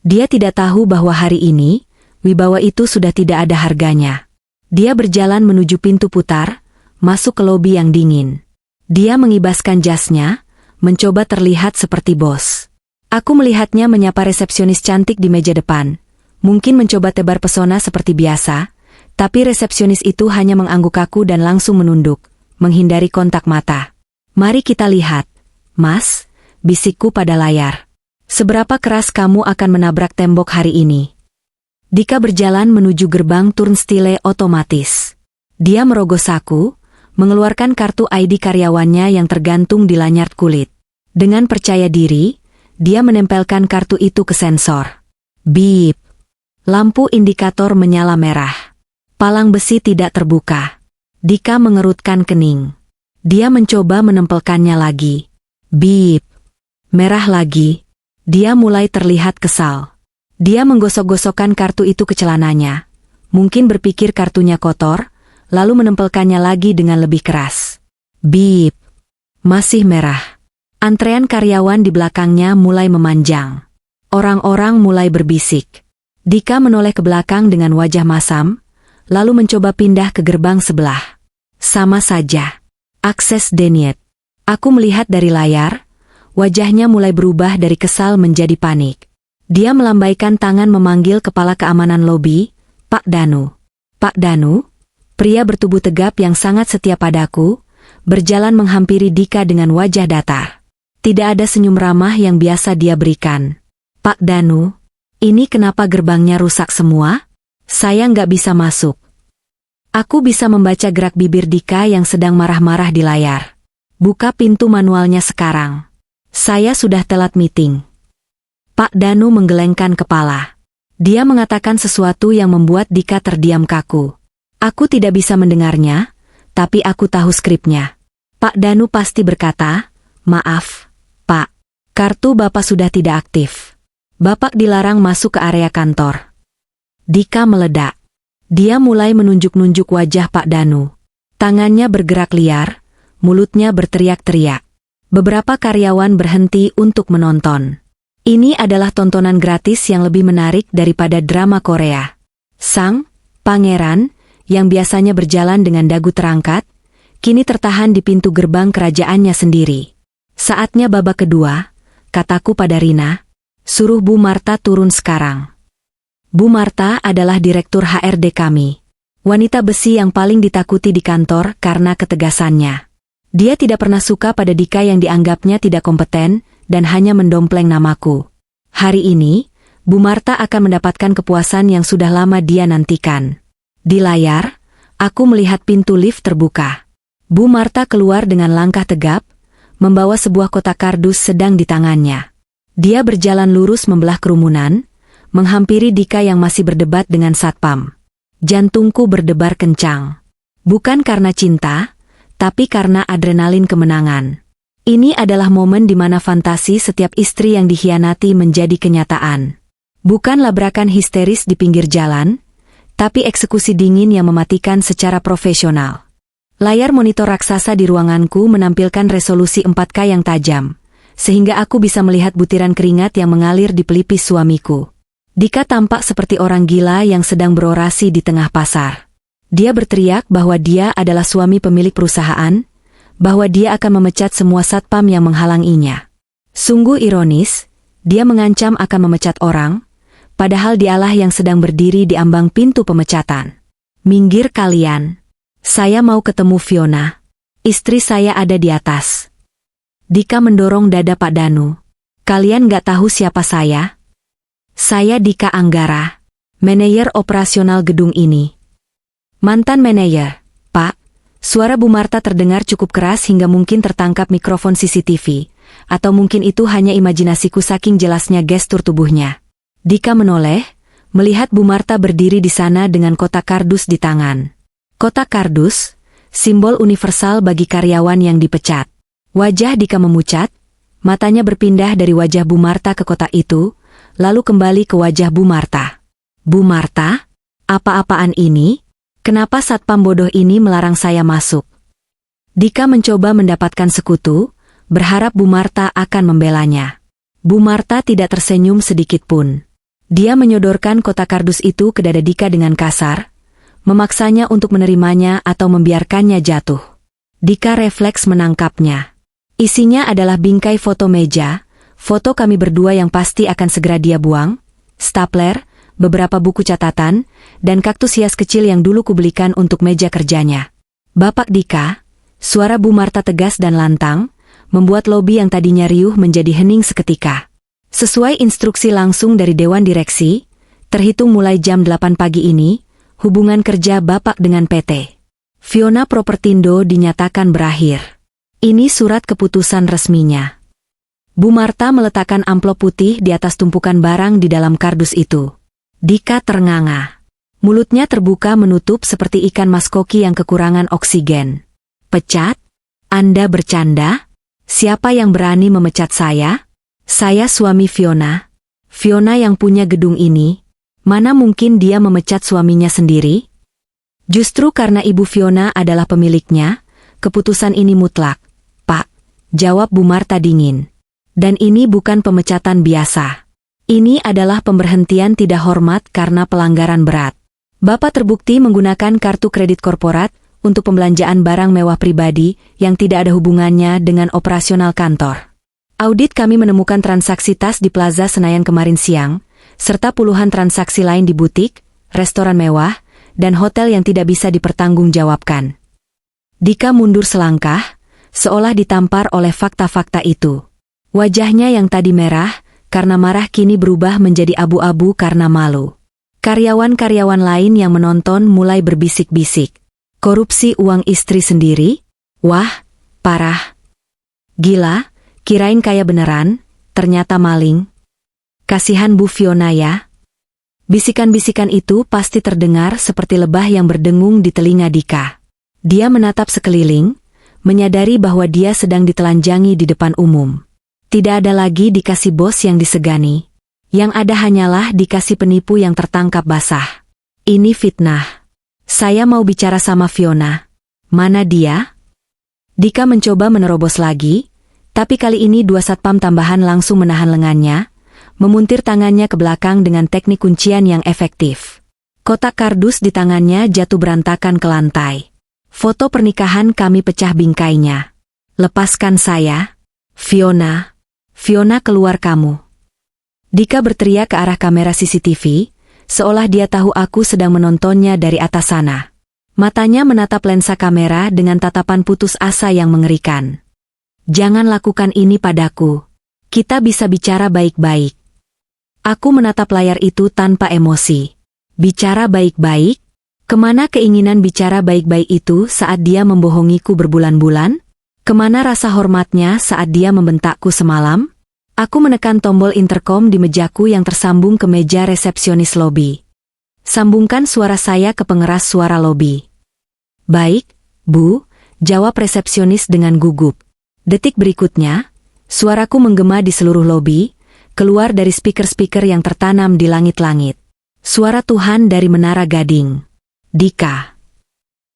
Dia tidak tahu bahwa hari ini, wibawa itu sudah tidak ada harganya. Dia berjalan menuju pintu putar, masuk ke lobi yang dingin. Dia mengibaskan jasnya, mencoba terlihat seperti bos. Aku melihatnya menyapa resepsionis cantik di meja depan. Mungkin mencoba tebar pesona seperti biasa, tapi resepsionis itu hanya mengangguk kaku dan langsung menunduk, menghindari kontak mata. Mari kita lihat, Mas, bisikku pada layar. Seberapa keras kamu akan menabrak tembok hari ini? Dika berjalan menuju gerbang turnstile otomatis. Dia merogoh saku, mengeluarkan kartu ID karyawannya yang tergantung di lanyard kulit. Dengan percaya diri, dia menempelkan kartu itu ke sensor. Bip. Lampu indikator menyala merah. Palang besi tidak terbuka. Dika mengerutkan kening. Dia mencoba menempelkannya lagi. Bip. Merah lagi. Dia mulai terlihat kesal. Dia menggosok-gosokkan kartu itu ke celananya. Mungkin berpikir kartunya kotor, lalu menempelkannya lagi dengan lebih keras. Bip. Masih merah. Antrean karyawan di belakangnya mulai memanjang. Orang-orang mulai berbisik. Dika menoleh ke belakang dengan wajah masam, lalu mencoba pindah ke gerbang sebelah. Sama saja. Akses denied. Aku melihat dari layar, wajahnya mulai berubah dari kesal menjadi panik. Dia melambaikan tangan memanggil kepala keamanan lobi, Pak Danu. Pak Danu, pria bertubuh tegap yang sangat setia padaku, berjalan menghampiri Dika dengan wajah datar. Tidak ada senyum ramah yang biasa dia berikan. Pak Danu, ini kenapa gerbangnya rusak semua? Saya nggak bisa masuk. Aku bisa membaca gerak bibir Dika yang sedang marah-marah di layar. Buka pintu manualnya sekarang. Saya sudah telat meeting. Pak Danu menggelengkan kepala. Dia mengatakan sesuatu yang membuat Dika terdiam kaku. Aku tidak bisa mendengarnya, tapi aku tahu skripnya. Pak Danu pasti berkata, maaf, Pak. Kartu Bapak sudah tidak aktif. Bapak dilarang masuk ke area kantor. Dika meledak. Dia mulai menunjuk-nunjuk wajah Pak Danu. Tangannya bergerak liar, mulutnya berteriak-teriak. Beberapa karyawan berhenti untuk menonton. Ini adalah tontonan gratis yang lebih menarik daripada drama Korea. Sang pangeran, yang biasanya berjalan dengan dagu terangkat, kini tertahan di pintu gerbang kerajaannya sendiri. Saatnya babak kedua, kataku pada Rina, suruh Bu Marta turun sekarang. Bu Marta adalah direktur HRD kami. Wanita besi yang paling ditakuti di kantor karena ketegasannya. Dia tidak pernah suka pada Dika yang dianggapnya tidak kompeten, dan hanya mendompleng namaku. Hari ini, Bu Marta akan mendapatkan kepuasan yang sudah lama dia nantikan. Di layar, aku melihat pintu lift terbuka. Bu Marta keluar dengan langkah tegap, membawa sebuah kotak kardus sedang di tangannya. Dia berjalan lurus membelah kerumunan, menghampiri Dika yang masih berdebat dengan satpam. Jantungku berdebar kencang. Bukan karena cinta, tapi karena adrenalin kemenangan. Ini adalah momen di mana fantasi setiap istri yang dikhianati menjadi kenyataan. Bukan labrakan histeris di pinggir jalan, tapi eksekusi dingin yang mematikan secara profesional. Layar monitor raksasa di ruanganku menampilkan resolusi 4K yang tajam, sehingga aku bisa melihat butiran keringat yang mengalir di pelipis suamiku. Dika tampak seperti orang gila yang sedang berorasi di tengah pasar. Dia berteriak bahwa dia adalah suami pemilik perusahaan, bahwa dia akan memecat semua satpam yang menghalanginya. Sungguh ironis, dia mengancam akan memecat orang, padahal dialah yang sedang berdiri di ambang pintu pemecatan. Minggir kalian. Saya mau ketemu Fiona. Istri saya ada di atas. Dika mendorong dada Pak Danu. Kalian gak tahu siapa saya? Saya Dika Anggara, manajer operasional gedung ini. Mantan manajer, Pak. Suara Bu Marta terdengar cukup keras hingga mungkin tertangkap mikrofon CCTV, atau mungkin itu hanya imajinasiku saking jelasnya gestur tubuhnya. Dika menoleh, melihat Bu Marta berdiri di sana dengan kotak kardus di tangan. Kotak kardus, simbol universal bagi karyawan yang dipecat. Wajah Dika memucat, matanya berpindah dari wajah Bu Marta ke kotak itu, lalu kembali ke wajah Bu Marta. Bu Marta, apa-apaan ini? Kenapa satpam bodoh ini melarang saya masuk? Dika mencoba mendapatkan sekutu, berharap Bu Marta akan membelanya. Bu Marta tidak tersenyum sedikit pun. Dia menyodorkan kotak kardus itu ke dada Dika dengan kasar, memaksanya untuk menerimanya atau membiarkannya jatuh. Dika refleks menangkapnya. Isinya adalah bingkai foto meja, foto kami berdua yang pasti akan segera dia buang, stapler, beberapa buku catatan, dan kaktus hias kecil yang dulu kubelikan untuk meja kerjanya. Bapak Dika, suara Bu Marta tegas dan lantang, membuat lobi yang tadinya riuh menjadi hening seketika. Sesuai instruksi langsung dari Dewan Direksi, terhitung mulai jam 8 pagi ini, hubungan kerja Bapak dengan PT Fiona Propertindo dinyatakan berakhir. Ini surat keputusan resminya. Bu Marta meletakkan amplop putih di atas tumpukan barang di dalam kardus itu. Dika ternganga. Mulutnya terbuka menutup seperti ikan maskoki yang kekurangan oksigen. Pecat? Anda bercanda? Siapa yang berani memecat saya? Saya suami Fiona. Fiona yang punya gedung ini. Mana mungkin dia memecat suaminya sendiri? Justru karena Ibu Fiona adalah pemiliknya, keputusan ini mutlak. Pak, jawab Bu Marta dingin. Dan ini bukan pemecatan biasa. Ini adalah pemberhentian tidak hormat karena pelanggaran berat. Bapak terbukti menggunakan kartu kredit korporat untuk pembelanjaan barang mewah pribadi yang tidak ada hubungannya dengan operasional kantor. Audit kami menemukan transaksi tas di Plaza Senayan kemarin siang, serta puluhan transaksi lain di butik, restoran mewah, dan hotel yang tidak bisa dipertanggungjawabkan. Dika mundur selangkah, seolah ditampar oleh fakta-fakta itu. Wajahnya yang tadi merah, karena marah kini berubah menjadi abu-abu karena malu. Karyawan-karyawan lain yang menonton mulai berbisik-bisik. Korupsi uang istri sendiri? Wah, parah. Gila, kirain kaya beneran, ternyata maling. Kasihan Bu Fiona ya. Bisikan-bisikan itu pasti terdengar seperti lebah yang berdengung di telinga Dika. Dia menatap sekeliling, menyadari bahwa dia sedang ditelanjangi di depan umum. Tidak ada lagi dikasih bos yang disegani. Yang ada hanyalah dikasih penipu yang tertangkap basah. Ini fitnah. Saya mau bicara sama Fiona. Mana dia? Dika mencoba menerobos lagi, tapi kali ini dua satpam tambahan langsung menahan lengannya, memuntir tangannya ke belakang dengan teknik kuncian yang efektif. Kotak kardus di tangannya jatuh berantakan ke lantai. Foto pernikahan kami pecah bingkainya. Lepaskan saya. Fiona. Fiona keluar kamu. Dika berteriak ke arah kamera CCTV, seolah dia tahu aku sedang menontonnya dari atas sana. Matanya menatap lensa kamera dengan tatapan putus asa yang mengerikan. Jangan lakukan ini padaku. Kita bisa bicara baik-baik. Aku menatap layar itu tanpa emosi. Bicara baik-baik? Kemana keinginan bicara baik-baik itu saat dia membohongiku berbulan-bulan? Kemana rasa hormatnya saat dia membentakku semalam? Aku menekan tombol interkom di mejaku yang tersambung ke meja resepsionis lobi. Sambungkan suara saya ke pengeras suara lobi. Baik, Bu, jawab resepsionis dengan gugup. Detik berikutnya, suaraku menggema di seluruh lobi, keluar dari speaker-speaker yang tertanam di langit-langit. Suara Tuhan dari Menara Gading. Dika.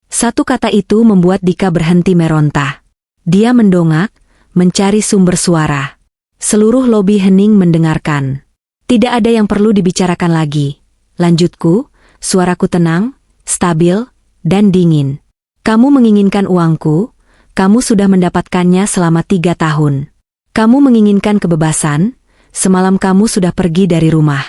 Satu kata itu membuat Dika berhenti meronta. Dia mendongak, mencari sumber suara. Seluruh lobi hening mendengarkan. Tidak ada yang perlu dibicarakan lagi. Lanjutku, suaraku tenang, stabil, dan dingin. Kamu menginginkan uangku, kamu sudah mendapatkannya selama 3 tahun. Kamu menginginkan kebebasan, semalam kamu sudah pergi dari rumah.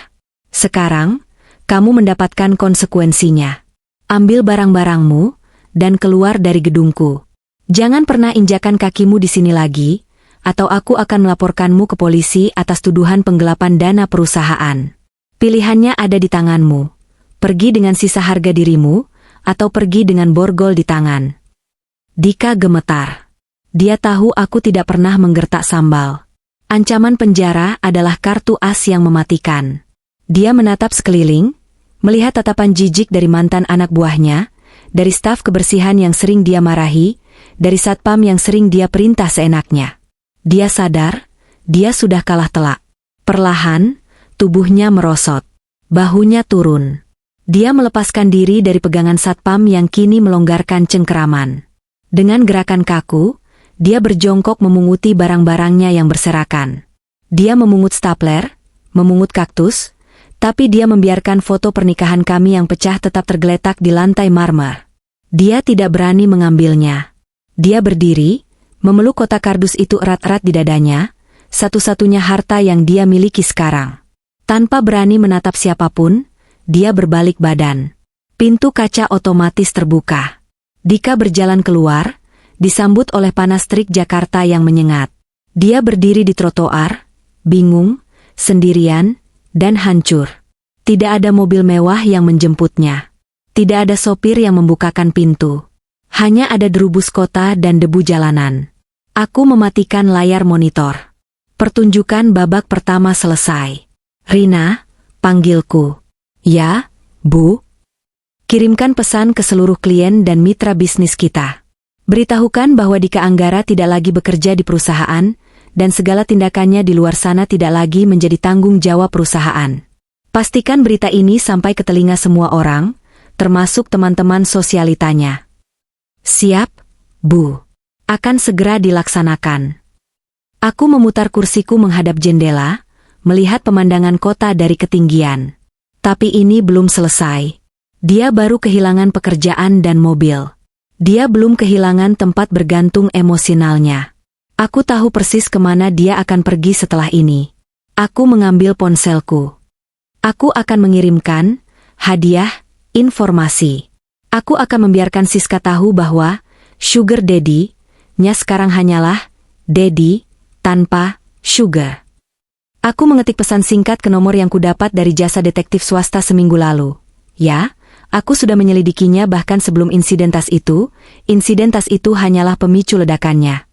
Sekarang, kamu mendapatkan konsekuensinya. Ambil barang-barangmu, dan keluar dari gedungku. Jangan pernah injakan kakimu di sini lagi, atau aku akan melaporkanmu ke polisi atas tuduhan penggelapan dana perusahaan. Pilihannya ada di tanganmu. Pergi dengan sisa harga dirimu, atau pergi dengan borgol di tangan. Dika gemetar. Dia tahu aku tidak pernah menggertak sambal. Ancaman penjara adalah kartu as yang mematikan. Dia menatap sekeliling, melihat tatapan jijik dari mantan anak buahnya, dari staf kebersihan yang sering dia marahi, dari satpam yang sering dia perintah seenaknya. Dia sadar, dia sudah kalah telak. Perlahan, tubuhnya merosot. Bahunya turun. Dia melepaskan diri dari pegangan satpam yang kini melonggarkan cengkeraman. Dengan gerakan kaku, dia berjongkok memunguti barang-barangnya yang berserakan. Dia memungut stapler, memungut kaktus, tapi dia membiarkan foto pernikahan kami yang pecah tetap tergeletak di lantai marmer. Dia tidak berani mengambilnya. Dia berdiri, memeluk kotak kardus itu erat-erat di dadanya, satu-satunya harta yang dia miliki sekarang. Tanpa berani menatap siapapun, dia berbalik badan. Pintu kaca otomatis terbuka. Dika berjalan keluar, disambut oleh panas terik Jakarta yang menyengat. Dia berdiri di trotoar, bingung, sendirian, dan hancur. Tidak ada mobil mewah yang menjemputnya. Tidak ada sopir yang membukakan pintu. Hanya ada derubus kota dan debu jalanan. Aku mematikan layar monitor. Pertunjukan babak pertama selesai. Rina, panggilku. Ya, Bu. Kirimkan pesan ke seluruh klien dan mitra bisnis kita. Beritahukan bahwa Dika Anggara tidak lagi bekerja di perusahaan, dan segala tindakannya di luar sana tidak lagi menjadi tanggung jawab perusahaan. Pastikan berita ini sampai ke telinga semua orang, termasuk teman-teman sosialitanya. Siap, Bu. Akan segera dilaksanakan. Aku memutar kursiku menghadap jendela, melihat pemandangan kota dari ketinggian. Tapi ini belum selesai. Dia baru kehilangan pekerjaan dan mobil. Dia belum kehilangan tempat bergantung emosionalnya. Aku tahu persis kemana dia akan pergi setelah ini. Aku mengambil ponselku. Aku akan mengirimkan hadiah, informasi. Aku akan membiarkan Siska tahu bahwa Sugar Daddy-nya sekarang hanyalah Daddy tanpa Sugar. Aku mengetik pesan singkat ke nomor yang kudapat dari jasa detektif swasta seminggu lalu. Ya, aku sudah menyelidikinya bahkan sebelum insiden tas itu hanyalah pemicu ledakannya.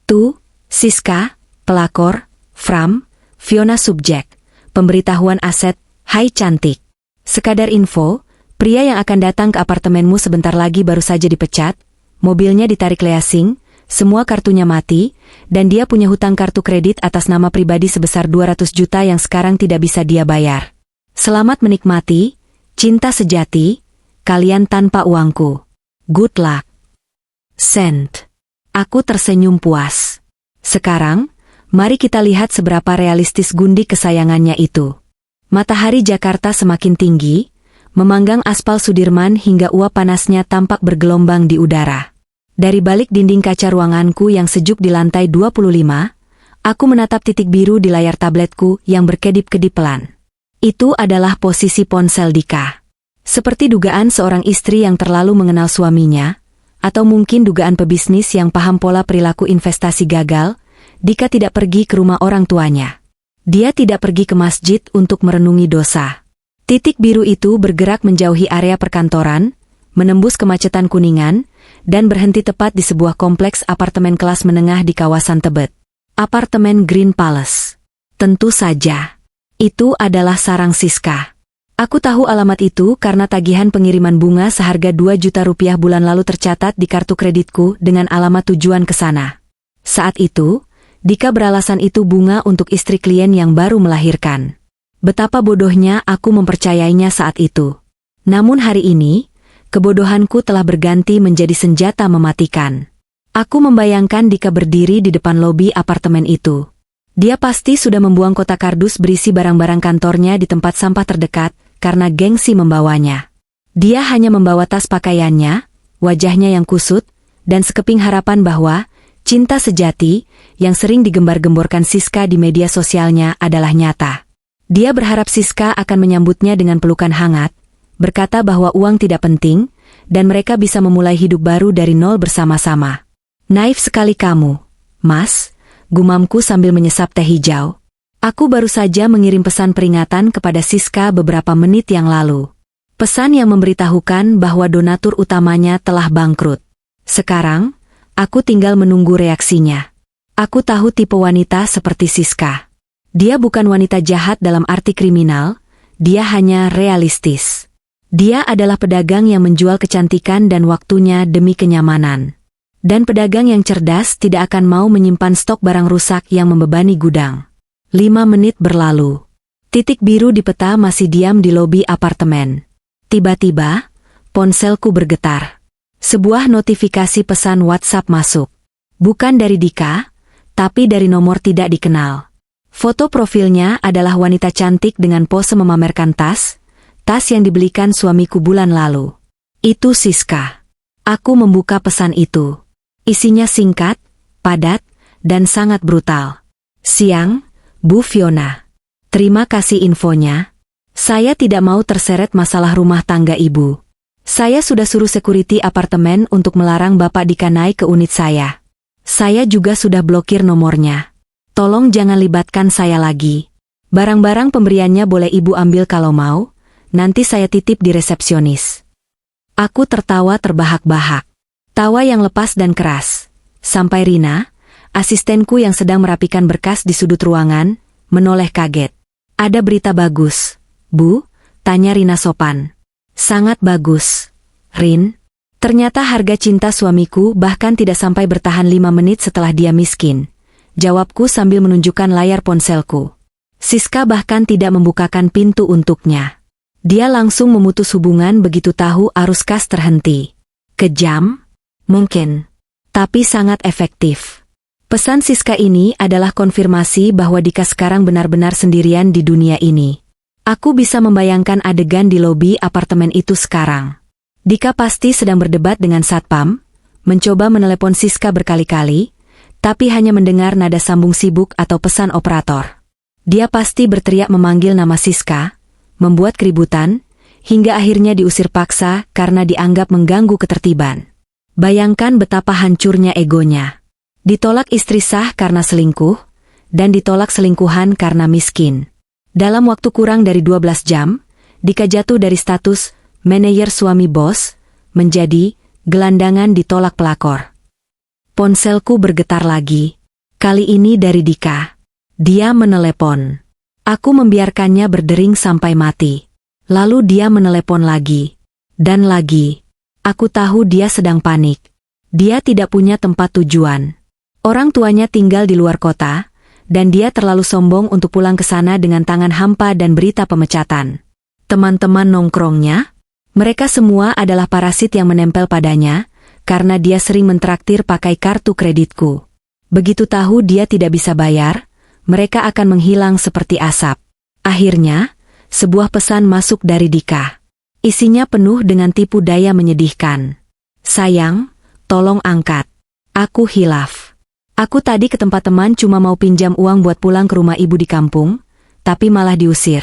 Tu, Siska, pelakor, Fram, Fiona subjek, pemberitahuan aset, hai cantik. Sekadar info, pria yang akan datang ke apartemenmu sebentar lagi baru saja dipecat, mobilnya ditarik leasing, semua kartunya mati, dan dia punya hutang kartu kredit atas nama pribadi sebesar 200 juta yang sekarang tidak bisa dia bayar. Selamat menikmati, cinta sejati, kalian tanpa uangku. Good luck. Send. Aku tersenyum puas. Sekarang, mari kita lihat seberapa realistis gundi kesayangannya itu. Matahari Jakarta semakin tinggi, memanggang aspal Sudirman hingga uap panasnya tampak bergelombang di udara. Dari balik dinding kaca ruanganku yang sejuk di lantai 25, aku menatap titik biru di layar tabletku yang berkedip-kedip pelan. Itu adalah posisi ponsel Dika. Seperti dugaan seorang istri yang terlalu mengenal suaminya, atau mungkin dugaan pebisnis yang paham pola perilaku investasi gagal, Dika tidak pergi ke rumah orang tuanya. Dia tidak pergi ke masjid untuk merenungi dosa. Titik biru itu bergerak menjauhi area perkantoran, menembus kemacetan Kuningan, dan berhenti tepat di sebuah kompleks apartemen kelas menengah di kawasan Tebet. Apartemen Green Palace. Tentu saja. Itu adalah sarang Siska. Aku tahu alamat itu karena tagihan pengiriman bunga seharga 2 juta rupiah bulan lalu tercatat di kartu kreditku dengan alamat tujuan ke sana. Saat itu, Dika beralasan itu bunga untuk istri klien yang baru melahirkan. Betapa bodohnya aku mempercayainya saat itu. Namun hari ini, kebodohanku telah berganti menjadi senjata mematikan. Aku membayangkan Dika berdiri di depan lobi apartemen itu. Dia pasti sudah membuang kotak kardus berisi barang-barang kantornya di tempat sampah terdekat, karena gengsi membawanya. Dia hanya membawa tas pakaiannya, wajahnya yang kusut, dan sekeping harapan bahwa cinta sejati, yang sering digembar-gemborkan Siska di media sosialnya adalah nyata. Dia berharap Siska akan menyambutnya dengan pelukan hangat, berkata bahwa uang tidak penting, dan mereka bisa memulai hidup baru dari nol bersama-sama. Naif sekali kamu, Mas, gumamku sambil menyesap teh hijau. Aku baru saja mengirim pesan peringatan kepada Siska beberapa menit yang lalu. Pesan yang memberitahukan bahwa donatur utamanya telah bangkrut. Sekarang, aku tinggal menunggu reaksinya. Aku tahu tipe wanita seperti Siska. Dia bukan wanita jahat dalam arti kriminal, dia hanya realistis. Dia adalah pedagang yang menjual kecantikan dan waktunya demi kenyamanan. Dan pedagang yang cerdas tidak akan mau menyimpan stok barang rusak yang membebani gudang. 5 menit berlalu. Titik biru di peta masih diam di lobi apartemen. Tiba-tiba, ponselku bergetar. Sebuah notifikasi pesan WhatsApp masuk. Bukan dari Dika, tapi dari nomor tidak dikenal. Foto profilnya adalah wanita cantik dengan pose memamerkan tas yang dibelikan suamiku bulan lalu. Itu Siska. Aku membuka pesan itu. Isinya singkat, padat, dan sangat brutal. Siang, Bu Fiona. Terima kasih infonya. Saya tidak mau terseret masalah rumah tangga Ibu. Saya sudah suruh security apartemen untuk melarang Bapak Dika naik ke unit saya. Saya juga sudah blokir nomornya. Tolong jangan libatkan saya lagi. Barang-barang pemberiannya boleh Ibu ambil kalau mau, nanti saya titip di resepsionis. Aku tertawa terbahak-bahak. Tawa yang lepas dan keras. Sampai Rina, asistenku yang sedang merapikan berkas di sudut ruangan, menoleh kaget. Ada berita bagus, Bu? Tanya Rina sopan. Sangat bagus, Rin. Ternyata harga cinta suamiku bahkan tidak sampai bertahan 5 menit setelah dia miskin. Jawabku sambil menunjukkan layar ponselku. Siska bahkan tidak membukakan pintu untuknya. Dia langsung memutus hubungan begitu tahu arus kas terhenti. Kejam? Mungkin. Tapi sangat efektif. Pesan Siska ini adalah konfirmasi bahwa Dika sekarang benar-benar sendirian di dunia ini. Aku bisa membayangkan adegan di lobi apartemen itu sekarang. Dika pasti sedang berdebat dengan satpam, mencoba menelepon Siska berkali-kali, tapi hanya mendengar nada sambung sibuk atau pesan operator. Dia pasti berteriak memanggil nama Siska, membuat keributan, hingga akhirnya diusir paksa karena dianggap mengganggu ketertiban. Bayangkan betapa hancurnya egonya. Ditolak istri sah karena selingkuh, dan ditolak selingkuhan karena miskin. Dalam waktu kurang dari 12 jam, Dika jatuh dari status manajer suami bos, menjadi gelandangan ditolak pelakor. Ponselku bergetar lagi. Kali ini dari Dika. Dia menelepon. Aku membiarkannya berdering sampai mati. Lalu dia menelepon lagi. Dan lagi. Aku tahu dia sedang panik. Dia tidak punya tempat tujuan. Orang tuanya tinggal di luar kota, dan dia terlalu sombong untuk pulang ke sana dengan tangan hampa dan berita pemecatan. Teman-teman nongkrongnya, mereka semua adalah parasit yang menempel padanya, karena dia sering mentraktir pakai kartu kreditku. Begitu tahu dia tidak bisa bayar, mereka akan menghilang seperti asap. Akhirnya, sebuah pesan masuk dari Dika. Isinya penuh dengan tipu daya menyedihkan. Sayang, tolong angkat. Aku hilaf. Aku tadi ke tempat teman cuma mau pinjam uang buat pulang ke rumah ibu di kampung, tapi malah diusir.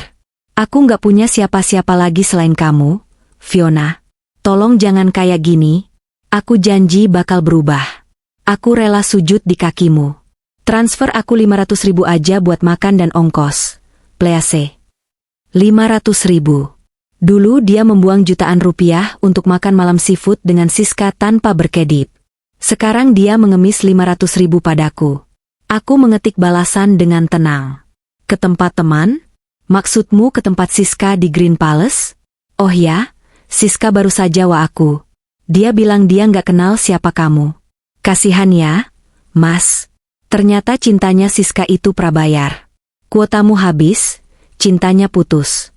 Aku nggak punya siapa-siapa lagi selain kamu, Fiona. Tolong jangan kayak gini. Aku janji bakal berubah. Aku rela sujud di kakimu. Transfer aku 500.000 aja buat makan dan ongkos. Please. 500.000. Dulu dia membuang jutaan rupiah untuk makan malam seafood dengan Siska tanpa berkedip. Sekarang dia mengemis 500.000 padaku. Aku mengetik balasan dengan tenang. Ke tempat teman? Maksudmu ke tempat Siska di Green Palace? Oh ya, Siska baru saja wa aku. Dia bilang dia nggak kenal siapa kamu. Kasihan ya, Mas. Ternyata cintanya Siska itu prabayar. Kuotamu habis, cintanya putus.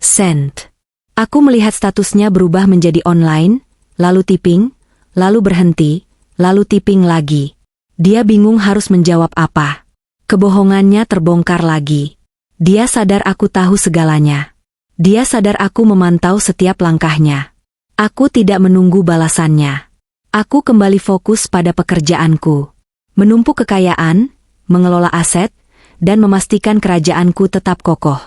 Send. Aku melihat statusnya berubah menjadi online, lalu tipping, lalu berhenti, lalu tipping lagi. Dia bingung harus menjawab apa. Kebohongannya terbongkar lagi. Dia sadar aku tahu segalanya. Dia sadar aku memantau setiap langkahnya. Aku tidak menunggu balasannya. Aku kembali fokus pada pekerjaanku. Menumpuk kekayaan, mengelola aset, dan memastikan kerajaanku tetap kokoh.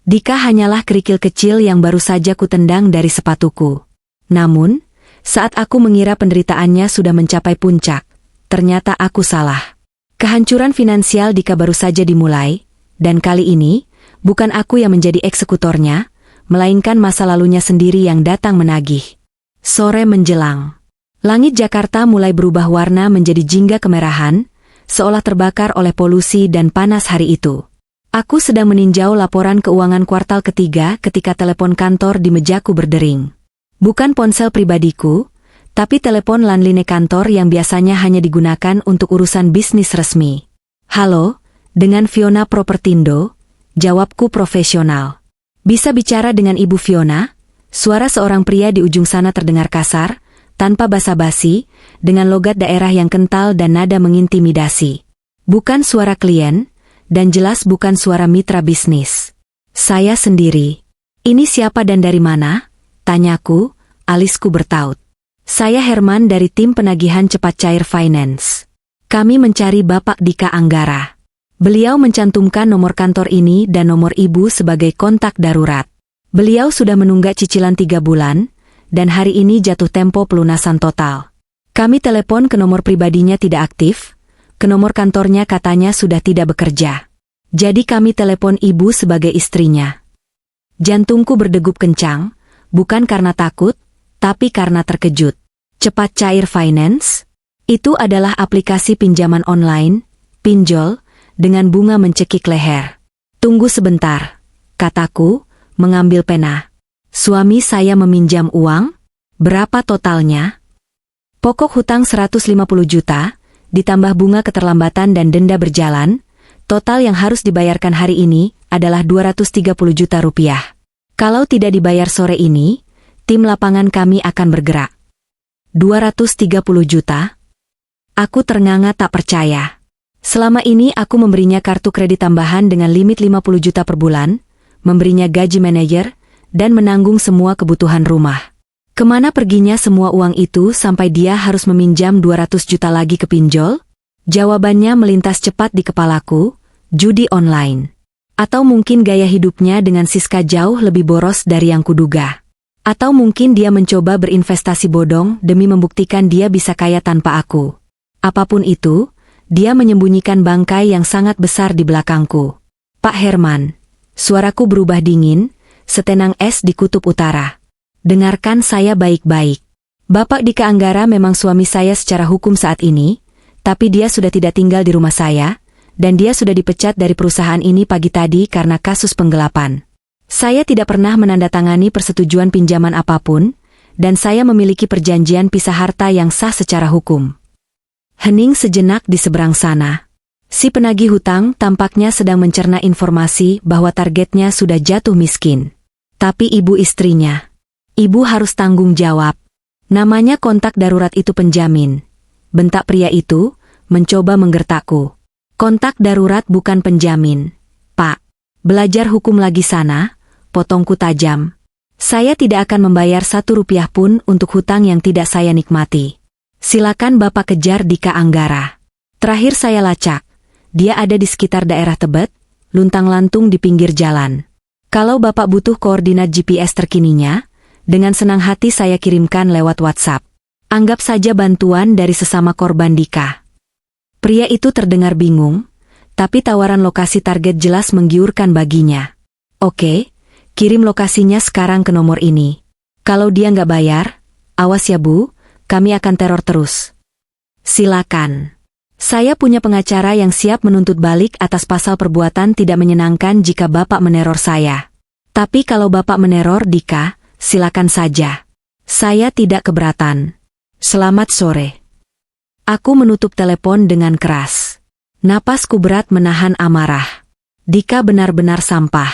Dika hanyalah kerikil kecil yang baru saja kutendang dari sepatuku. Namun, saat aku mengira penderitaannya sudah mencapai puncak, ternyata aku salah. Kehancuran finansial Dika baru saja dimulai, dan kali ini, bukan aku yang menjadi eksekutornya, melainkan masa lalunya sendiri yang datang menagih. Sore menjelang. Langit Jakarta mulai berubah warna menjadi jingga kemerahan, seolah terbakar oleh polusi dan panas hari itu. Aku sedang meninjau laporan keuangan kuartal ketiga ketika telepon kantor di mejaku berdering. Bukan ponsel pribadiku, tapi telepon landline kantor yang biasanya hanya digunakan untuk urusan bisnis resmi. Halo, dengan Fiona Propertindo, jawabku profesional. Bisa bicara dengan Ibu Fiona? Suara seorang pria di ujung sana terdengar kasar, tanpa basa-basi, dengan logat daerah yang kental dan nada mengintimidasi. Bukan suara klien, dan jelas bukan suara mitra bisnis. Saya sendiri. Ini siapa dan dari mana? Tanyaku, alisku bertaut. Saya Herman dari tim penagihan cepat cair finance. Kami mencari Bapak Dika Anggara. Beliau mencantumkan nomor kantor ini dan nomor ibu sebagai kontak darurat. Beliau sudah menunggak cicilan 3 bulan, dan hari ini jatuh tempo pelunasan total. Kami telepon ke nomor pribadinya tidak aktif, ke nomor kantornya katanya sudah tidak bekerja. Jadi kami telepon ibu sebagai istrinya. Jantungku berdegup kencang, bukan karena takut, tapi karena terkejut. Cepat Cair Finance? Itu adalah aplikasi pinjaman online, pinjol, dengan bunga mencekik leher. Tunggu sebentar, kataku, mengambil pena. Suami saya meminjam uang? Berapa totalnya? Pokok hutang 150 juta, ditambah bunga keterlambatan dan denda berjalan, total yang harus dibayarkan hari ini adalah 230 juta rupiah. Kalau tidak dibayar sore ini, tim lapangan kami akan bergerak. 230 juta? Aku ternganga tak percaya. Selama ini aku memberinya kartu kredit tambahan dengan limit 50 juta per bulan, memberinya gaji manajer, dan menanggung semua kebutuhan rumah. Kemana perginya semua uang itu sampai dia harus meminjam 200 juta lagi ke pinjol? Jawabannya melintas cepat di kepalaku, judi online. Atau mungkin gaya hidupnya dengan Siska jauh lebih boros dari yang kuduga. Atau mungkin dia mencoba berinvestasi bodong demi membuktikan dia bisa kaya tanpa aku. Apapun itu, dia menyembunyikan bangkai yang sangat besar di belakangku. Pak Herman, suaraku berubah dingin, setenang es di kutub utara. Dengarkan saya baik-baik. Bapak Dika Anggara memang suami saya secara hukum saat ini, tapi dia sudah tidak tinggal di rumah saya, dan dia sudah dipecat dari perusahaan ini pagi tadi karena kasus penggelapan. Saya tidak pernah menandatangani persetujuan pinjaman apapun, dan saya memiliki perjanjian pisah harta yang sah secara hukum. Hening sejenak di seberang sana. Si penagih hutang tampaknya sedang mencerna informasi bahwa targetnya sudah jatuh miskin. Tapi ibu istrinya. Ibu harus tanggung jawab. Namanya kontak darurat itu penjamin. Bentak pria itu, mencoba menggertakku. Kontak darurat bukan penjamin. Pak, belajar hukum lagi sana, potongku tajam. Saya tidak akan membayar 1 rupiah pun untuk hutang yang tidak saya nikmati. Silakan Bapak kejar Dika Anggara. Terakhir saya lacak. Dia ada di sekitar daerah Tebet, luntang-lantung di pinggir jalan. Kalau Bapak butuh koordinat GPS terkininya, dengan senang hati saya kirimkan lewat WhatsApp. Anggap saja bantuan dari sesama korban Dika. Pria itu terdengar bingung, tapi tawaran lokasi target jelas menggiurkan baginya. Oke, kirim lokasinya sekarang ke nomor ini. Kalau dia nggak bayar, awas ya Bu, kami akan teror terus. Silakan. Saya punya pengacara yang siap menuntut balik atas pasal perbuatan tidak menyenangkan jika Bapak meneror saya. Tapi kalau Bapak meneror Dika, silakan saja. Saya tidak keberatan. Selamat sore. Aku menutup telepon dengan keras. Napasku berat menahan amarah. Dika benar-benar sampah.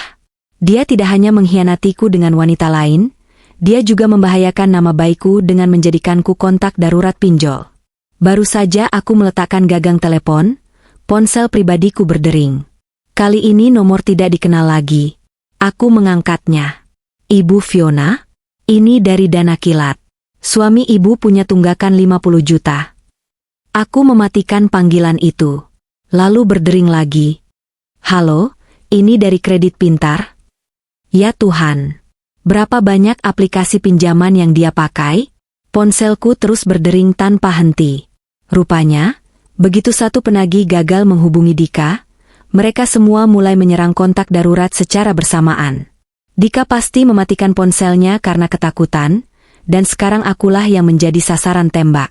Dia tidak hanya mengkhianatiku dengan wanita lain, dia juga membahayakan nama baikku dengan menjadikanku kontak darurat pinjol. Baru saja aku meletakkan gagang telepon, ponsel pribadiku berdering. Kali ini nomor tidak dikenal lagi. Aku mengangkatnya. Ibu Fiona? Ini dari Dana Kilat. Suami ibu punya tunggakan 50 juta. Aku mematikan panggilan itu. Lalu berdering lagi. Halo, ini dari Kredit Pintar? Ya Tuhan. Berapa banyak aplikasi pinjaman yang dia pakai? Ponselku terus berdering tanpa henti. Rupanya, begitu satu penagih gagal menghubungi Dika, mereka semua mulai menyerang kontak darurat secara bersamaan. Dika pasti mematikan ponselnya karena ketakutan, dan sekarang akulah yang menjadi sasaran tembak.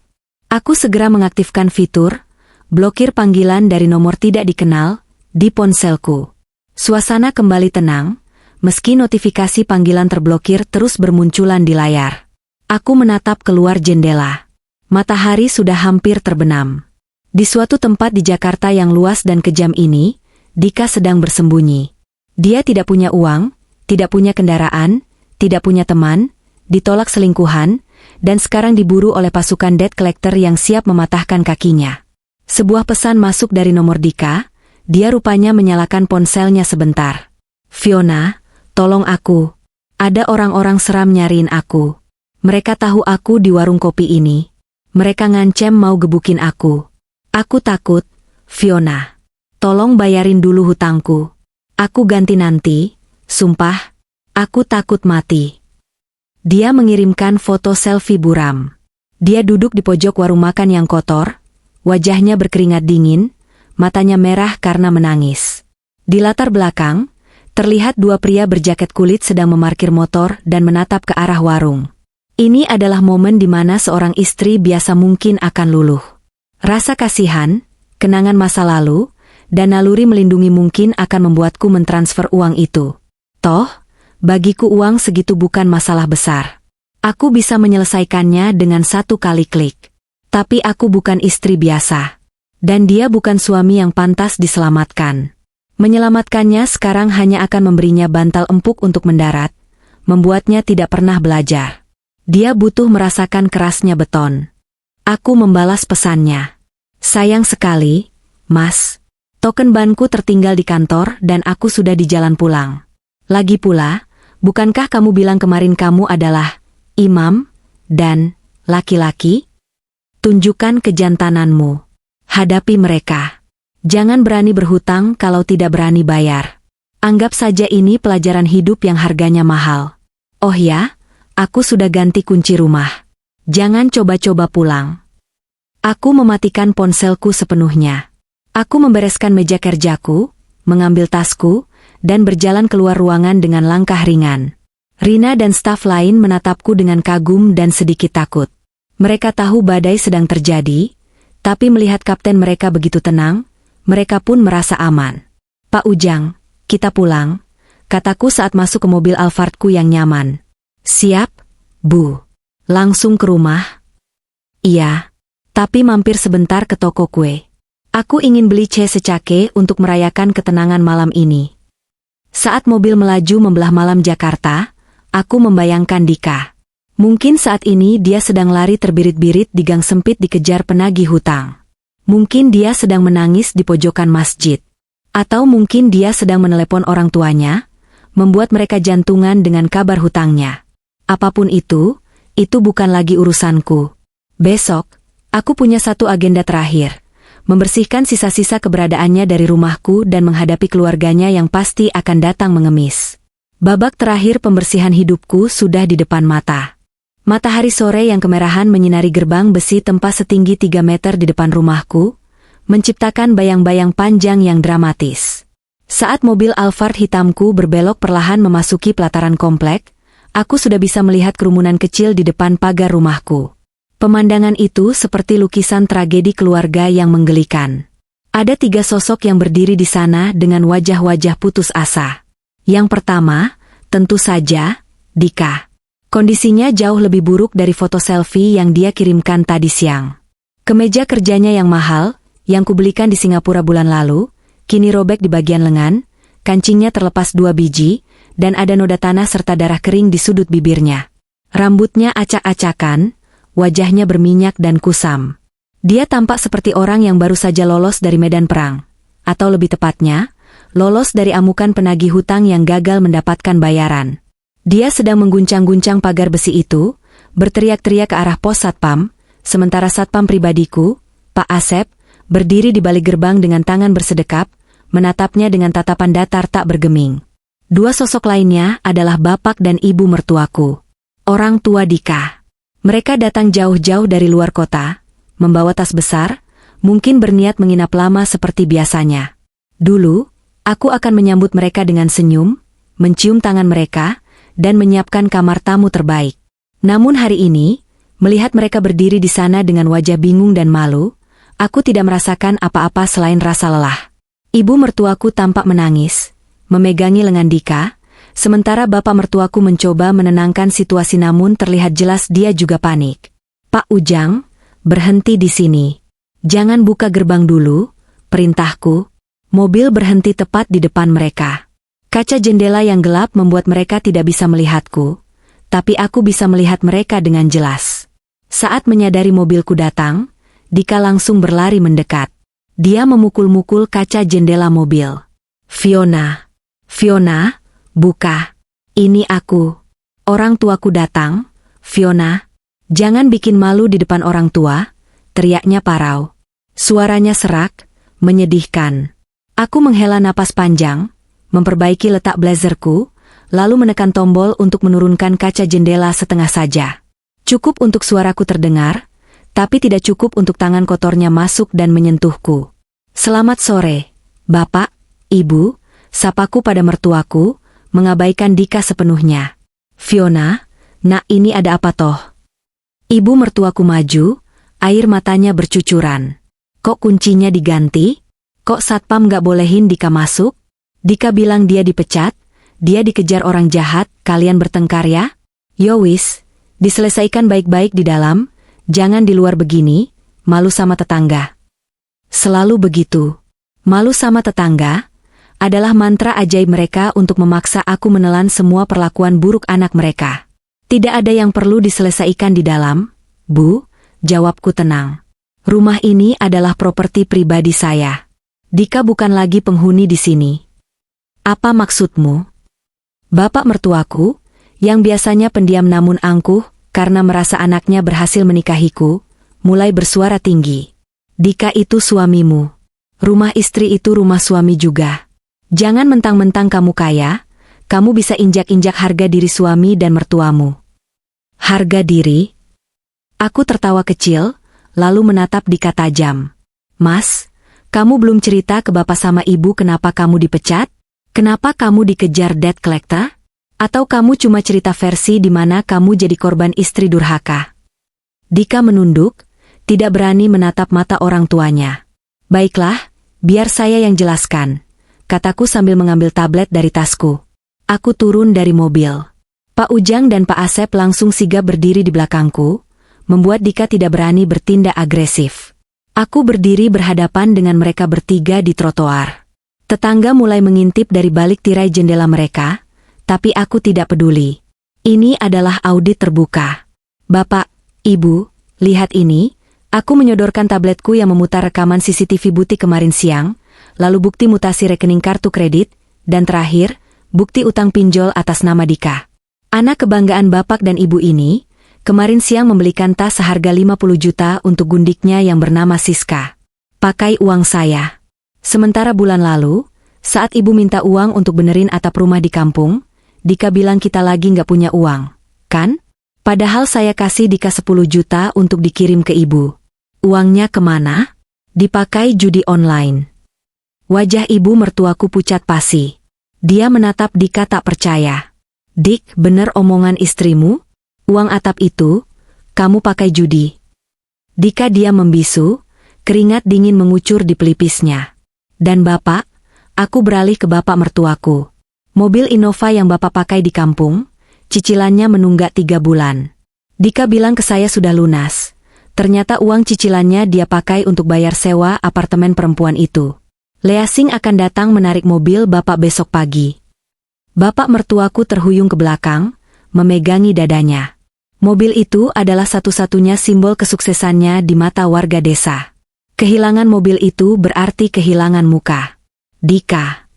Aku segera mengaktifkan fitur, blokir panggilan dari nomor tidak dikenal, di ponselku. Suasana kembali tenang, meski notifikasi panggilan terblokir terus bermunculan di layar. Aku menatap keluar jendela. Matahari sudah hampir terbenam. Di suatu tempat di Jakarta yang luas dan kejam ini, Dika sedang bersembunyi. Dia tidak punya uang, tidak punya kendaraan, tidak punya teman, ditolak selingkuhan, dan sekarang diburu oleh pasukan debt collector yang siap mematahkan kakinya. Sebuah pesan masuk dari nomor Dika, dia rupanya menyalakan ponselnya sebentar. Fiona, tolong aku. Ada orang-orang seram nyariin aku. Mereka tahu aku di warung kopi ini. Mereka ngancem mau gebukin aku. Aku takut, Fiona. Tolong bayarin dulu hutangku. Aku ganti nanti, sumpah. Aku takut mati. Dia mengirimkan foto selfie buram. Dia duduk di pojok warung makan yang kotor, wajahnya berkeringat dingin, matanya merah karena menangis. Di latar belakang, terlihat dua pria berjaket kulit sedang memarkir motor dan menatap ke arah warung. Ini adalah momen di mana seorang istri biasa mungkin akan luluh. Rasa kasihan, kenangan masa lalu, dan naluri melindungi mungkin akan membuatku mentransfer uang itu. Toh, bagiku uang segitu bukan masalah besar. Aku bisa menyelesaikannya dengan satu kali klik. Tapi aku bukan istri biasa. Dan dia bukan suami yang pantas diselamatkan. Menyelamatkannya sekarang hanya akan memberinya bantal empuk untuk mendarat, membuatnya tidak pernah belajar. Dia butuh merasakan kerasnya beton. Aku membalas pesannya. Sayang sekali, Mas. Token banku tertinggal di kantor dan aku sudah di jalan pulang. Lagi pula, bukankah kamu bilang kemarin kamu adalah imam dan laki-laki? Tunjukkan kejantananmu. Hadapi mereka. Jangan berani berhutang kalau tidak berani bayar. Anggap saja ini pelajaran hidup yang harganya mahal. Oh ya, aku sudah ganti kunci rumah. Jangan coba-coba pulang. Aku mematikan ponselku sepenuhnya. Aku membereskan meja kerjaku, mengambil tasku, dan berjalan keluar ruangan dengan langkah ringan. Rina dan staf lain menatapku dengan kagum dan sedikit takut. Mereka tahu badai sedang terjadi, tapi melihat kapten mereka begitu tenang, mereka pun merasa aman. Pak Ujang, kita pulang, kataku saat masuk ke mobil Alphardku yang nyaman. Siap, Bu. Langsung ke rumah? Iya, tapi mampir sebentar ke toko kue. Aku ingin beli kue secake untuk merayakan ketenangan malam ini. Saat mobil melaju membelah malam Jakarta, aku membayangkan Dika. Mungkin saat ini dia sedang lari terbirit-birit di gang sempit dikejar penagih hutang. Mungkin dia sedang menangis di pojokan masjid. Atau mungkin dia sedang menelepon orang tuanya, membuat mereka jantungan dengan kabar hutangnya. Apapun itu bukan lagi urusanku. Besok, aku punya satu agenda terakhir. Membersihkan sisa-sisa keberadaannya dari rumahku dan menghadapi keluarganya yang pasti akan datang mengemis. Babak terakhir pembersihan hidupku sudah di depan mata. Matahari sore yang kemerahan menyinari gerbang besi tempat setinggi 3 meter di depan rumahku, menciptakan bayang-bayang panjang yang dramatis. Saat mobil Alphard hitamku berbelok perlahan memasuki pelataran komplek, aku sudah bisa melihat kerumunan kecil di depan pagar rumahku. Pemandangan itu seperti lukisan tragedi keluarga yang menggelikan. Ada 3 sosok yang berdiri di sana dengan wajah-wajah putus asa. Yang pertama, tentu saja, Dika. Kondisinya jauh lebih buruk dari foto selfie yang dia kirimkan tadi siang. Kemeja kerjanya yang mahal, yang kubelikan di Singapura bulan lalu, kini robek di bagian lengan, kancingnya terlepas 2 biji, dan ada noda tanah serta darah kering di sudut bibirnya. Rambutnya acak-acakan, wajahnya berminyak dan kusam. Dia tampak seperti orang yang baru saja lolos dari medan perang. Atau lebih tepatnya, lolos dari amukan penagih hutang yang gagal mendapatkan bayaran. Dia sedang mengguncang-guncang pagar besi itu, berteriak-teriak ke arah pos satpam, sementara satpam pribadiku, Pak Asep, berdiri di balik gerbang dengan tangan bersedekap, menatapnya dengan tatapan datar tak bergeming. 2 sosok lainnya adalah bapak dan ibu mertuaku. Orang tua Dika. Mereka datang jauh-jauh dari luar kota, membawa tas besar, mungkin berniat menginap lama seperti biasanya. Dulu, aku akan menyambut mereka dengan senyum, mencium tangan mereka, dan menyiapkan kamar tamu terbaik. Namun hari ini, melihat mereka berdiri di sana dengan wajah bingung dan malu, aku tidak merasakan apa-apa selain rasa lelah. Ibu mertuaku tampak menangis, memegangi lengan Dika, sementara bapak mertuaku mencoba menenangkan situasi namun terlihat jelas dia juga panik. Pak Ujang, berhenti di sini. Jangan buka gerbang dulu, perintahku. Mobil berhenti tepat di depan mereka. Kaca jendela yang gelap membuat mereka tidak bisa melihatku, tapi aku bisa melihat mereka dengan jelas. Saat menyadari mobilku datang, Dika langsung berlari mendekat. Dia memukul-mukul kaca jendela mobil. Fiona, buka. Ini aku. Orang tuaku datang, Fiona. Jangan bikin malu di depan orang tua, teriaknya parau. Suaranya serak, menyedihkan. Aku menghela napas panjang, memperbaiki letak blazerku, lalu menekan tombol untuk menurunkan kaca jendela setengah saja. Cukup untuk suaraku terdengar, tapi tidak cukup untuk tangan kotornya masuk dan menyentuhku. Selamat sore, Bapak, Ibu, sapaku pada mertuaku, mengabaikan Dika sepenuhnya. Fiona, nak ini ada apa toh? Ibu mertuaku maju, air matanya bercucuran. Kok kuncinya diganti? Kok satpam gak bolehin Dika masuk? Dika bilang dia dipecat, dia dikejar orang jahat, kalian bertengkar ya? Yowis, diselesaikan baik-baik di dalam, jangan di luar begini, malu sama tetangga. Selalu begitu. Malu sama tetangga adalah mantra ajaib mereka untuk memaksa aku menelan semua perlakuan buruk anak mereka. Tidak ada yang perlu diselesaikan di dalam, Bu, jawabku tenang. Rumah ini adalah properti pribadi saya. Dika bukan lagi penghuni di sini. Apa maksudmu? Bapak mertuaku, yang biasanya pendiam namun angkuh, karena merasa anaknya berhasil menikahiku, mulai bersuara tinggi. Dika itu suamimu. Rumah istri itu rumah suami juga. Jangan mentang-mentang kamu kaya, kamu bisa injak-injak harga diri suami dan mertuamu. Harga diri? Aku tertawa kecil, lalu menatap Dika tajam. Mas, kamu belum cerita ke bapak sama ibu kenapa kamu dipecat? Kenapa kamu dikejar debt collector? Atau kamu cuma cerita versi di mana kamu jadi korban istri durhaka? Dika menunduk, tidak berani menatap mata orang tuanya. Baiklah, biar saya yang jelaskan, kataku sambil mengambil tablet dari tasku. Aku turun dari mobil. Pak Ujang dan Pak Asep langsung sigap berdiri di belakangku, membuat Dika tidak berani bertindak agresif. Aku berdiri berhadapan dengan mereka bertiga di trotoar. Tetangga mulai mengintip dari balik tirai jendela mereka, tapi aku tidak peduli. Ini adalah audit terbuka. Bapak, Ibu, lihat ini. Aku menyodorkan tabletku yang memutar rekaman CCTV butik kemarin siang, lalu bukti mutasi rekening kartu kredit, dan terakhir, bukti utang pinjol atas nama Dika. Anak kebanggaan bapak dan ibu ini, kemarin siang membelikan tas seharga 50 juta untuk gundiknya yang bernama Siska. Pakai uang saya. Sementara bulan lalu, saat ibu minta uang untuk benerin atap rumah di kampung, Dika bilang kita lagi nggak punya uang, kan? Padahal saya kasih Dika 10 juta untuk dikirim ke ibu. Uangnya kemana? Dipakai judi online. Wajah ibu mertuaku pucat pasi. Dia menatap Dika tak percaya. Dik, bener omongan istrimu? Uang atap itu, kamu pakai judi. Dika diam membisu, keringat dingin mengucur di pelipisnya. Dan bapak? Aku beralih ke bapak mertuaku. Mobil Innova yang bapak pakai di kampung, cicilannya menunggak 3 bulan. Dika bilang ke saya sudah lunas. Ternyata uang cicilannya dia pakai untuk bayar sewa apartemen perempuan itu. Leasing akan datang menarik mobil bapak besok pagi. Bapak mertuaku terhuyung ke belakang, memegangi dadanya. Mobil itu adalah satu-satunya simbol kesuksesannya di mata warga desa. Kehilangan mobil itu berarti kehilangan muka. Dika.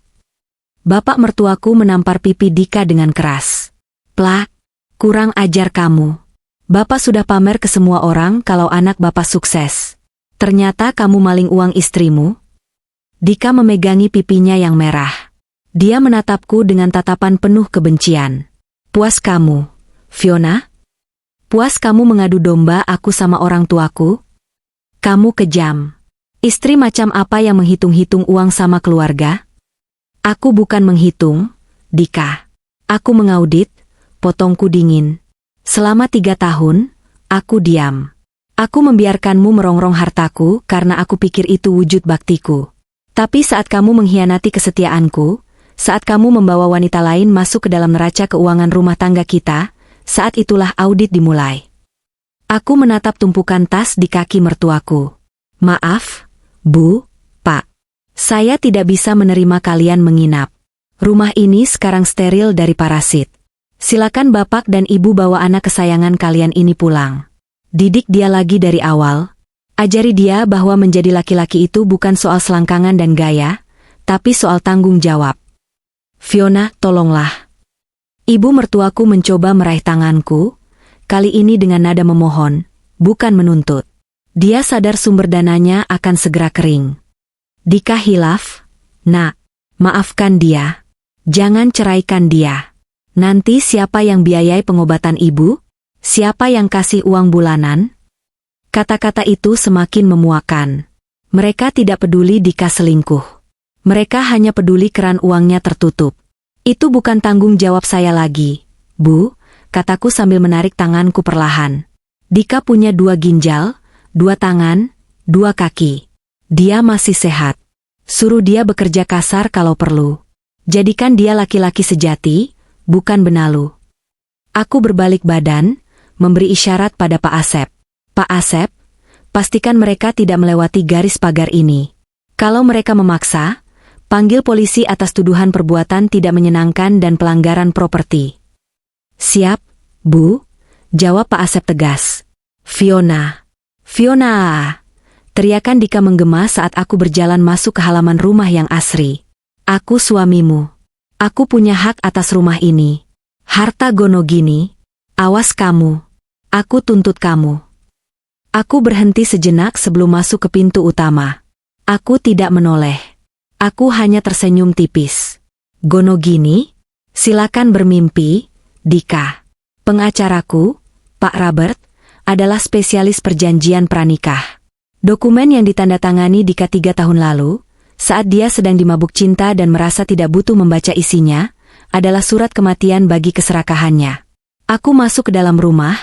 Bapak mertuaku menampar pipi Dika dengan keras. Plak, kurang ajar kamu. Bapak sudah pamer ke semua orang kalau anak bapak sukses. Ternyata kamu maling uang istrimu. Dika memegangi pipinya yang merah. Dia menatapku dengan tatapan penuh kebencian. Puas kamu, Fiona? Puas kamu mengadu domba aku sama orang tuaku? Kamu kejam. Istri macam apa yang menghitung-hitung uang sama keluarga? Aku bukan menghitung, Dika. Aku mengaudit, potongku dingin. Selama 3 tahun, aku diam. Aku membiarkanmu merongrong hartaku karena aku pikir itu wujud baktiku. Tapi saat kamu mengkhianati kesetiaanku, saat kamu membawa wanita lain masuk ke dalam neraca keuangan rumah tangga kita, saat itulah audit dimulai. Aku menatap tumpukan tas di kaki mertuaku. Maaf, Bu, Pak. Saya tidak bisa menerima kalian menginap. Rumah ini sekarang steril dari parasit. Silakan bapak dan ibu bawa anak kesayangan kalian ini pulang. Didik dia lagi dari awal. Ajari dia bahwa menjadi laki-laki itu bukan soal selangkangan dan gaya, tapi soal tanggung jawab. Fiona, tolonglah. Ibu mertuaku mencoba meraih tanganku, kali ini dengan nada memohon, bukan menuntut. Dia sadar sumber dananya akan segera kering. Dika hilaf, nak, maafkan dia. Jangan ceraikan dia. Nanti siapa yang biayai pengobatan ibu? Siapa yang kasih uang bulanan? Kata-kata itu semakin memuakan. Mereka tidak peduli Dika selingkuh. Mereka hanya peduli keran uangnya tertutup. Itu bukan tanggung jawab saya lagi, Bu, kataku sambil menarik tanganku perlahan. Dika punya 2 ginjal, 2 tangan, 2 kaki. Dia masih sehat. Suruh dia bekerja kasar kalau perlu. Jadikan dia laki-laki sejati, bukan benalu. Aku berbalik badan, memberi isyarat pada Pak Asep. Pak Asep, pastikan mereka tidak melewati garis pagar ini. Kalau mereka memaksa, panggil polisi atas tuduhan perbuatan tidak menyenangkan dan pelanggaran properti. Siap, Bu, jawab Pak Asep tegas. Fiona. Fiona! Teriakan Dika menggema saat aku berjalan masuk ke halaman rumah yang asri. Aku suamimu. Aku punya hak atas rumah ini. Harta Gonogini. Awas kamu. Aku tuntut kamu. Aku berhenti sejenak sebelum masuk ke pintu utama. Aku tidak menoleh. Aku hanya tersenyum tipis. Gonogini? Silakan bermimpi, Dika. Pengacaraku, Pak Robert, adalah spesialis perjanjian pranikah. Dokumen yang ditandatangani Dika 3 tahun lalu, saat dia sedang dimabuk cinta dan merasa tidak butuh membaca isinya, adalah surat kematian bagi keserakahannya. Aku masuk ke dalam rumah,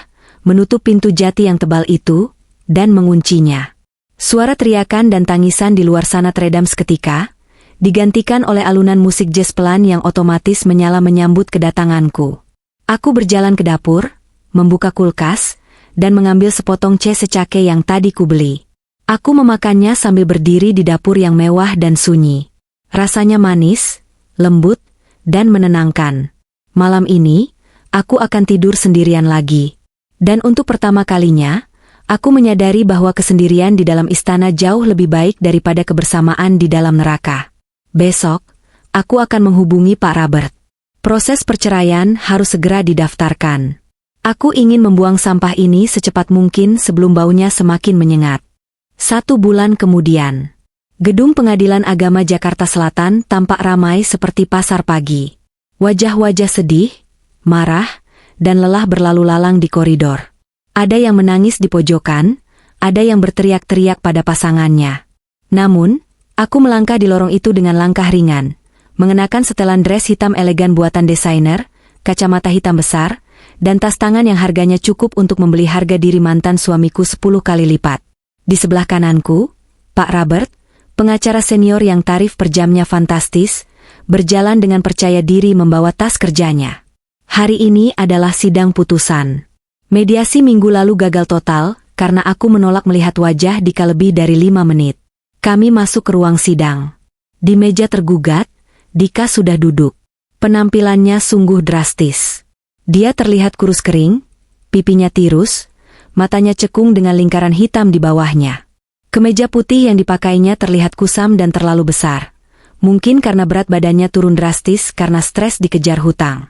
menutup pintu jati yang tebal itu, dan menguncinya. Suara teriakan dan tangisan di luar sana teredam seketika, digantikan oleh alunan musik jazz pelan yang otomatis menyala menyambut kedatanganku. Aku berjalan ke dapur, membuka kulkas, dan mengambil sepotong secake yang tadi kubeli. Aku memakannya sambil berdiri di dapur yang mewah dan sunyi. Rasanya manis, lembut, dan menenangkan. Malam ini, aku akan tidur sendirian lagi. Dan untuk pertama kalinya, aku menyadari bahwa kesendirian di dalam istana jauh lebih baik daripada kebersamaan di dalam neraka. Besok, aku akan menghubungi Pak Robert. Proses perceraian harus segera didaftarkan. Aku ingin membuang sampah ini secepat mungkin sebelum baunya semakin menyengat. 1 bulan kemudian, gedung Pengadilan Agama Jakarta Selatan tampak ramai seperti pasar pagi. Wajah-wajah sedih, marah, dan lelah berlalu lalang di koridor. Ada yang menangis di pojokan, ada yang berteriak-teriak pada pasangannya. Namun, aku melangkah di lorong itu dengan langkah ringan, mengenakan setelan dress hitam elegan buatan desainer, kacamata hitam besar, dan tas tangan yang harganya cukup untuk membeli harga diri mantan suamiku 10 kali lipat. Di sebelah kananku, Pak Robert, pengacara senior yang tarif per jamnya fantastis, berjalan dengan percaya diri membawa tas kerjanya. Hari ini adalah sidang putusan. Mediasi minggu lalu gagal total, karena aku menolak melihat wajah Dika lebih dari 5 menit. Kami masuk ke ruang sidang. Di meja tergugat, Dika sudah duduk. Penampilannya sungguh drastis. Dia terlihat kurus kering, pipinya tirus, matanya cekung dengan lingkaran hitam di bawahnya. Kemeja putih yang dipakainya terlihat kusam dan terlalu besar. Mungkin karena berat badannya turun drastis karena stres dikejar hutang.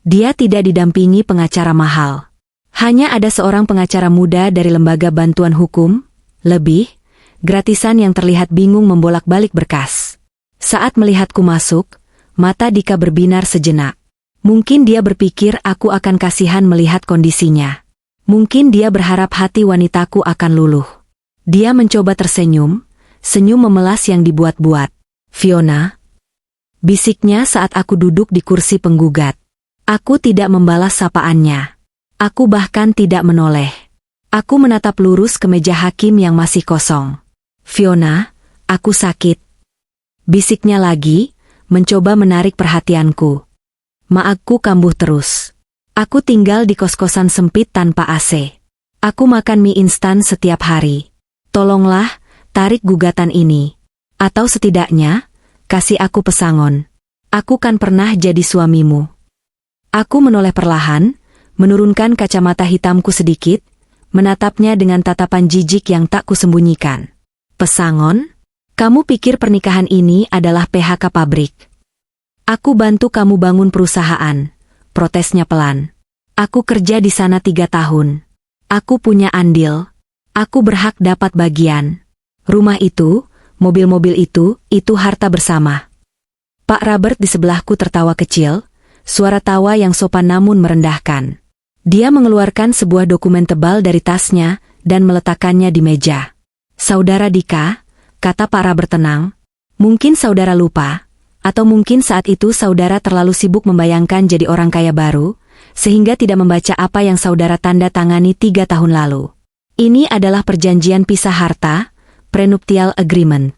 Dia tidak didampingi pengacara mahal. Hanya ada seorang pengacara muda dari lembaga bantuan hukum, lebih, gratisan yang terlihat bingung membolak-balik berkas. Saat melihatku masuk, mata Dika berbinar sejenak. Mungkin dia berpikir aku akan kasihan melihat kondisinya. Mungkin dia berharap hati wanitaku akan luluh. Dia mencoba tersenyum, senyum memelas yang dibuat-buat. "Fiona," bisiknya saat aku duduk di kursi penggugat. Aku tidak membalas sapaannya. Aku bahkan tidak menoleh. Aku menatap lurus ke meja hakim yang masih kosong. "Fiona, aku sakit," bisiknya lagi, mencoba menarik perhatianku. "Maagku kambuh terus. Aku tinggal di kos-kosan sempit tanpa AC. Aku makan mie instan setiap hari. Tolonglah, tarik gugatan ini. Atau setidaknya, kasih aku pesangon. Aku kan pernah jadi suamimu." Aku menoleh perlahan, menurunkan kacamata hitamku sedikit, menatapnya dengan tatapan jijik yang tak kusembunyikan. "Pesangon? Kamu pikir pernikahan ini adalah PHK pabrik? Aku bantu kamu bangun perusahaan," protesnya pelan. "Aku kerja di sana 3 tahun. Aku punya andil. Aku berhak dapat bagian. Rumah itu, mobil-mobil itu harta bersama." Pak Robert di sebelahku tertawa kecil, suara tawa yang sopan namun merendahkan. Dia mengeluarkan sebuah dokumen tebal dari tasnya dan meletakkannya di meja. "Saudara Dika," kata Pak Robert tenang, "mungkin saudara lupa, atau mungkin saat itu saudara terlalu sibuk membayangkan jadi orang kaya baru, sehingga tidak membaca apa yang saudara tanda tangani 3 tahun lalu. Ini adalah perjanjian pisah harta, prenuptial agreement.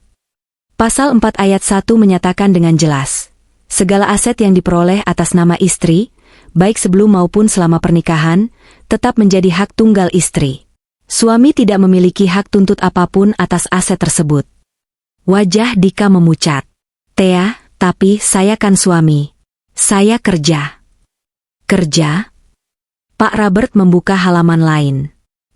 Pasal 4 ayat 1 menyatakan dengan jelas, segala aset yang diperoleh atas nama istri, baik sebelum maupun selama pernikahan, tetap menjadi hak tunggal istri. Suami tidak memiliki hak tuntut apapun atas aset tersebut." Wajah Dika memucat. "Thea, tapi saya kan suami. Saya kerja." "Kerja?" Pak Robert membuka halaman lain.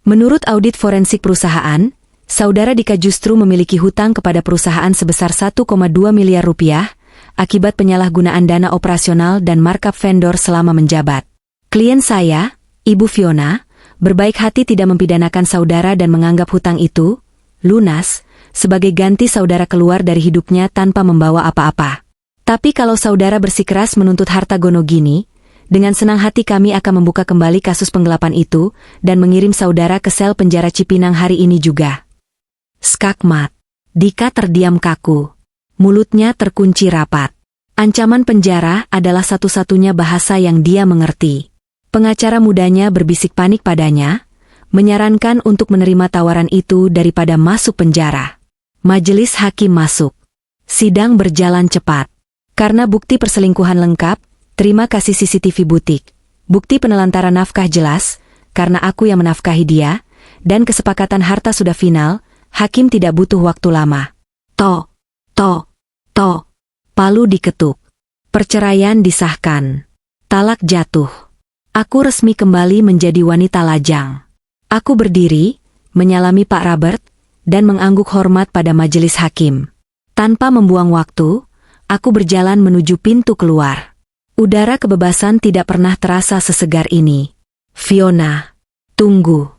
"Menurut audit forensik perusahaan, saudara Dika justru memiliki hutang kepada perusahaan sebesar 1,2 miliar rupiah akibat penyalahgunaan dana operasional dan markup vendor selama menjabat. Klien saya, Ibu Fiona, berbaik hati tidak mempidanakan saudara dan menganggap hutang itu lunas sebagai ganti saudara keluar dari hidupnya tanpa membawa apa-apa. Tapi kalau saudara bersikeras menuntut harta gono gini, dengan senang hati kami akan membuka kembali kasus penggelapan itu dan mengirim saudara ke sel penjara Cipinang hari ini juga." Skakmat. Dika terdiam kaku. Mulutnya terkunci rapat. Ancaman penjara adalah satu-satunya bahasa yang dia mengerti. Pengacara mudanya berbisik panik padanya, menyarankan untuk menerima tawaran itu daripada masuk penjara. Majelis hakim masuk. Sidang berjalan cepat. Karena bukti perselingkuhan lengkap, terima kasih CCTV butik, bukti penelantaran nafkah jelas, karena aku yang menafkahi dia, dan kesepakatan harta sudah final, hakim tidak butuh waktu lama. To, palu diketuk. Perceraian disahkan. Talak jatuh. Aku resmi kembali menjadi wanita lajang. Aku berdiri, menyalami Pak Robert, dan mengangguk hormat pada majelis hakim. Tanpa membuang waktu, aku berjalan menuju pintu keluar. Udara kebebasan tidak pernah terasa sesegar ini. "Fiona, tunggu."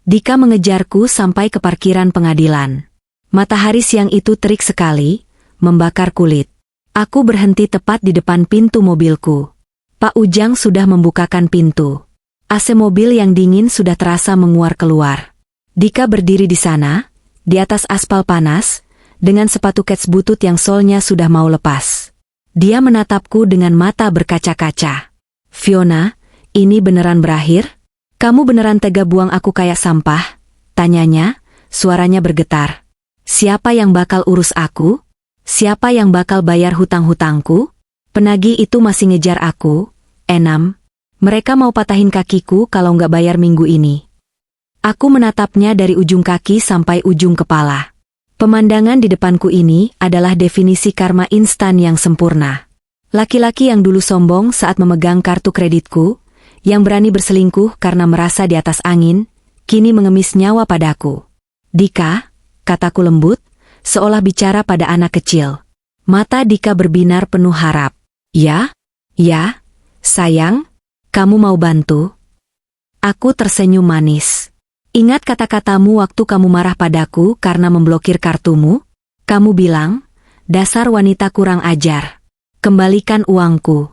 Dika mengejarku sampai ke parkiran pengadilan. Matahari siang itu terik sekali, membakar kulit. Aku berhenti tepat di depan pintu mobilku. Pak Ujang sudah membukakan pintu. AC mobil yang dingin sudah terasa menguar keluar. Dika berdiri di sana, di atas aspal panas, dengan sepatu kets butut yang solnya sudah mau lepas. Dia menatapku dengan mata berkaca-kaca. "Fiona, ini beneran berakhir? Kamu beneran tega buang aku kayak sampah?" tanyanya, suaranya bergetar. "Siapa yang bakal urus aku? Siapa yang bakal bayar hutang-hutangku? Penagih itu masih ngejar aku, Enam. Mereka mau patahin kakiku kalau nggak bayar minggu ini." Aku menatapnya dari ujung kaki sampai ujung kepala. Pemandangan di depanku ini adalah definisi karma instan yang sempurna. Laki-laki yang dulu sombong saat memegang kartu kreditku, yang berani berselingkuh karena merasa di atas angin, kini mengemis nyawa padaku. "Dika," kataku lembut, seolah bicara pada anak kecil. Mata Dika berbinar penuh harap. Ya, sayang, kamu mau bantu?" Aku tersenyum manis. "Ingat kata-katamu waktu kamu marah padaku karena memblokir kartumu? Kamu bilang, 'Dasar wanita kurang ajar. Kembalikan uangku.'"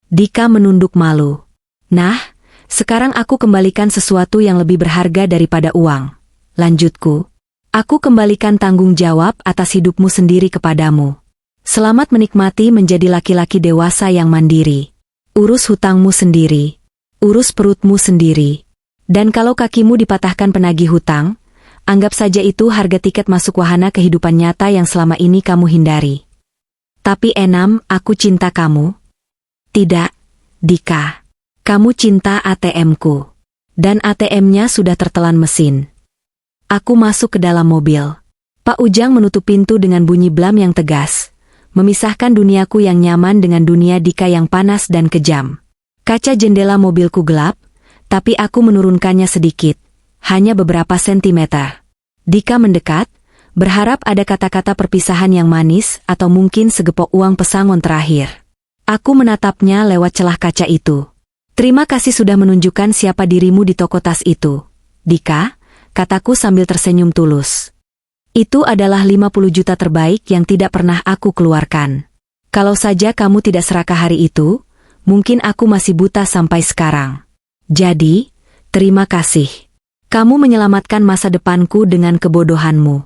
Dika menunduk malu. "Nah, sekarang aku kembalikan sesuatu yang lebih berharga daripada uang," lanjutku. "Aku kembalikan tanggung jawab atas hidupmu sendiri kepadamu. Selamat menikmati menjadi laki-laki dewasa yang mandiri. Urus hutangmu sendiri. Urus perutmu sendiri. Dan kalau kakimu dipatahkan penagih hutang, anggap saja itu harga tiket masuk wahana kehidupan nyata yang selama ini kamu hindari." "Tapi Enam, aku cinta kamu." "Tidak, Dika. Kamu cinta ATM-ku. Dan ATM-nya sudah tertelan mesin." Aku masuk ke dalam mobil. Pak Ujang menutup pintu dengan bunyi blam yang tegas, memisahkan duniaku yang nyaman dengan dunia Dika yang panas dan kejam. Kaca jendela mobilku gelap, tapi aku menurunkannya sedikit, hanya beberapa sentimeter. Dika mendekat, berharap ada kata-kata perpisahan yang manis atau mungkin segepok uang pesangon terakhir. Aku menatapnya lewat celah kaca itu. "Terima kasih sudah menunjukkan siapa dirimu di toko tas itu, Dika," kataku sambil tersenyum tulus. "Itu adalah 50 juta terbaik yang tidak pernah aku keluarkan. Kalau saja kamu tidak serakah hari itu, mungkin aku masih buta sampai sekarang. Jadi, terima kasih. Kamu menyelamatkan masa depanku dengan kebodohanmu."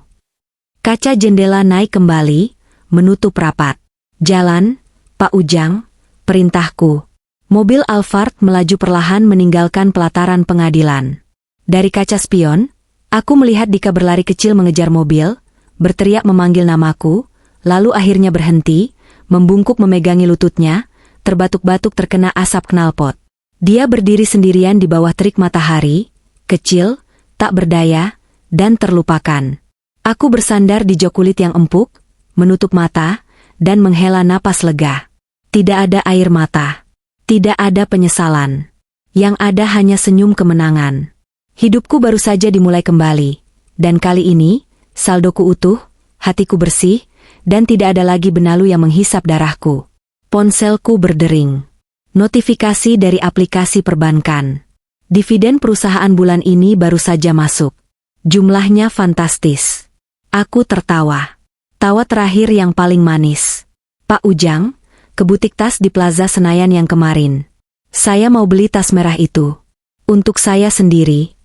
Kaca jendela naik kembali, menutup rapat. "Jalan, Pak Ujang," perintahku. Mobil Alphard melaju perlahan meninggalkan pelataran pengadilan. Dari kaca spion, aku melihat Dika berlari kecil mengejar mobil, berteriak memanggil namaku, lalu akhirnya berhenti, membungkuk memegangi lututnya, terbatuk-batuk terkena asap knalpot. Dia berdiri sendirian di bawah terik matahari, kecil, tak berdaya, dan terlupakan. Aku bersandar di jok kulit yang empuk, menutup mata, dan menghela napas lega. Tidak ada air mata. Tidak ada penyesalan. Yang ada hanya senyum kemenangan. Hidupku baru saja dimulai kembali. Dan kali ini, saldoku utuh, hatiku bersih, dan tidak ada lagi benalu yang menghisap darahku. Ponselku berdering. Notifikasi dari aplikasi perbankan. Dividen perusahaan bulan ini baru saja masuk. Jumlahnya fantastis. Aku tertawa. Tawa terakhir yang paling manis. "Pak Ujang, ke butik tas di Plaza Senayan yang kemarin. Saya mau beli tas merah itu. Untuk saya sendiri,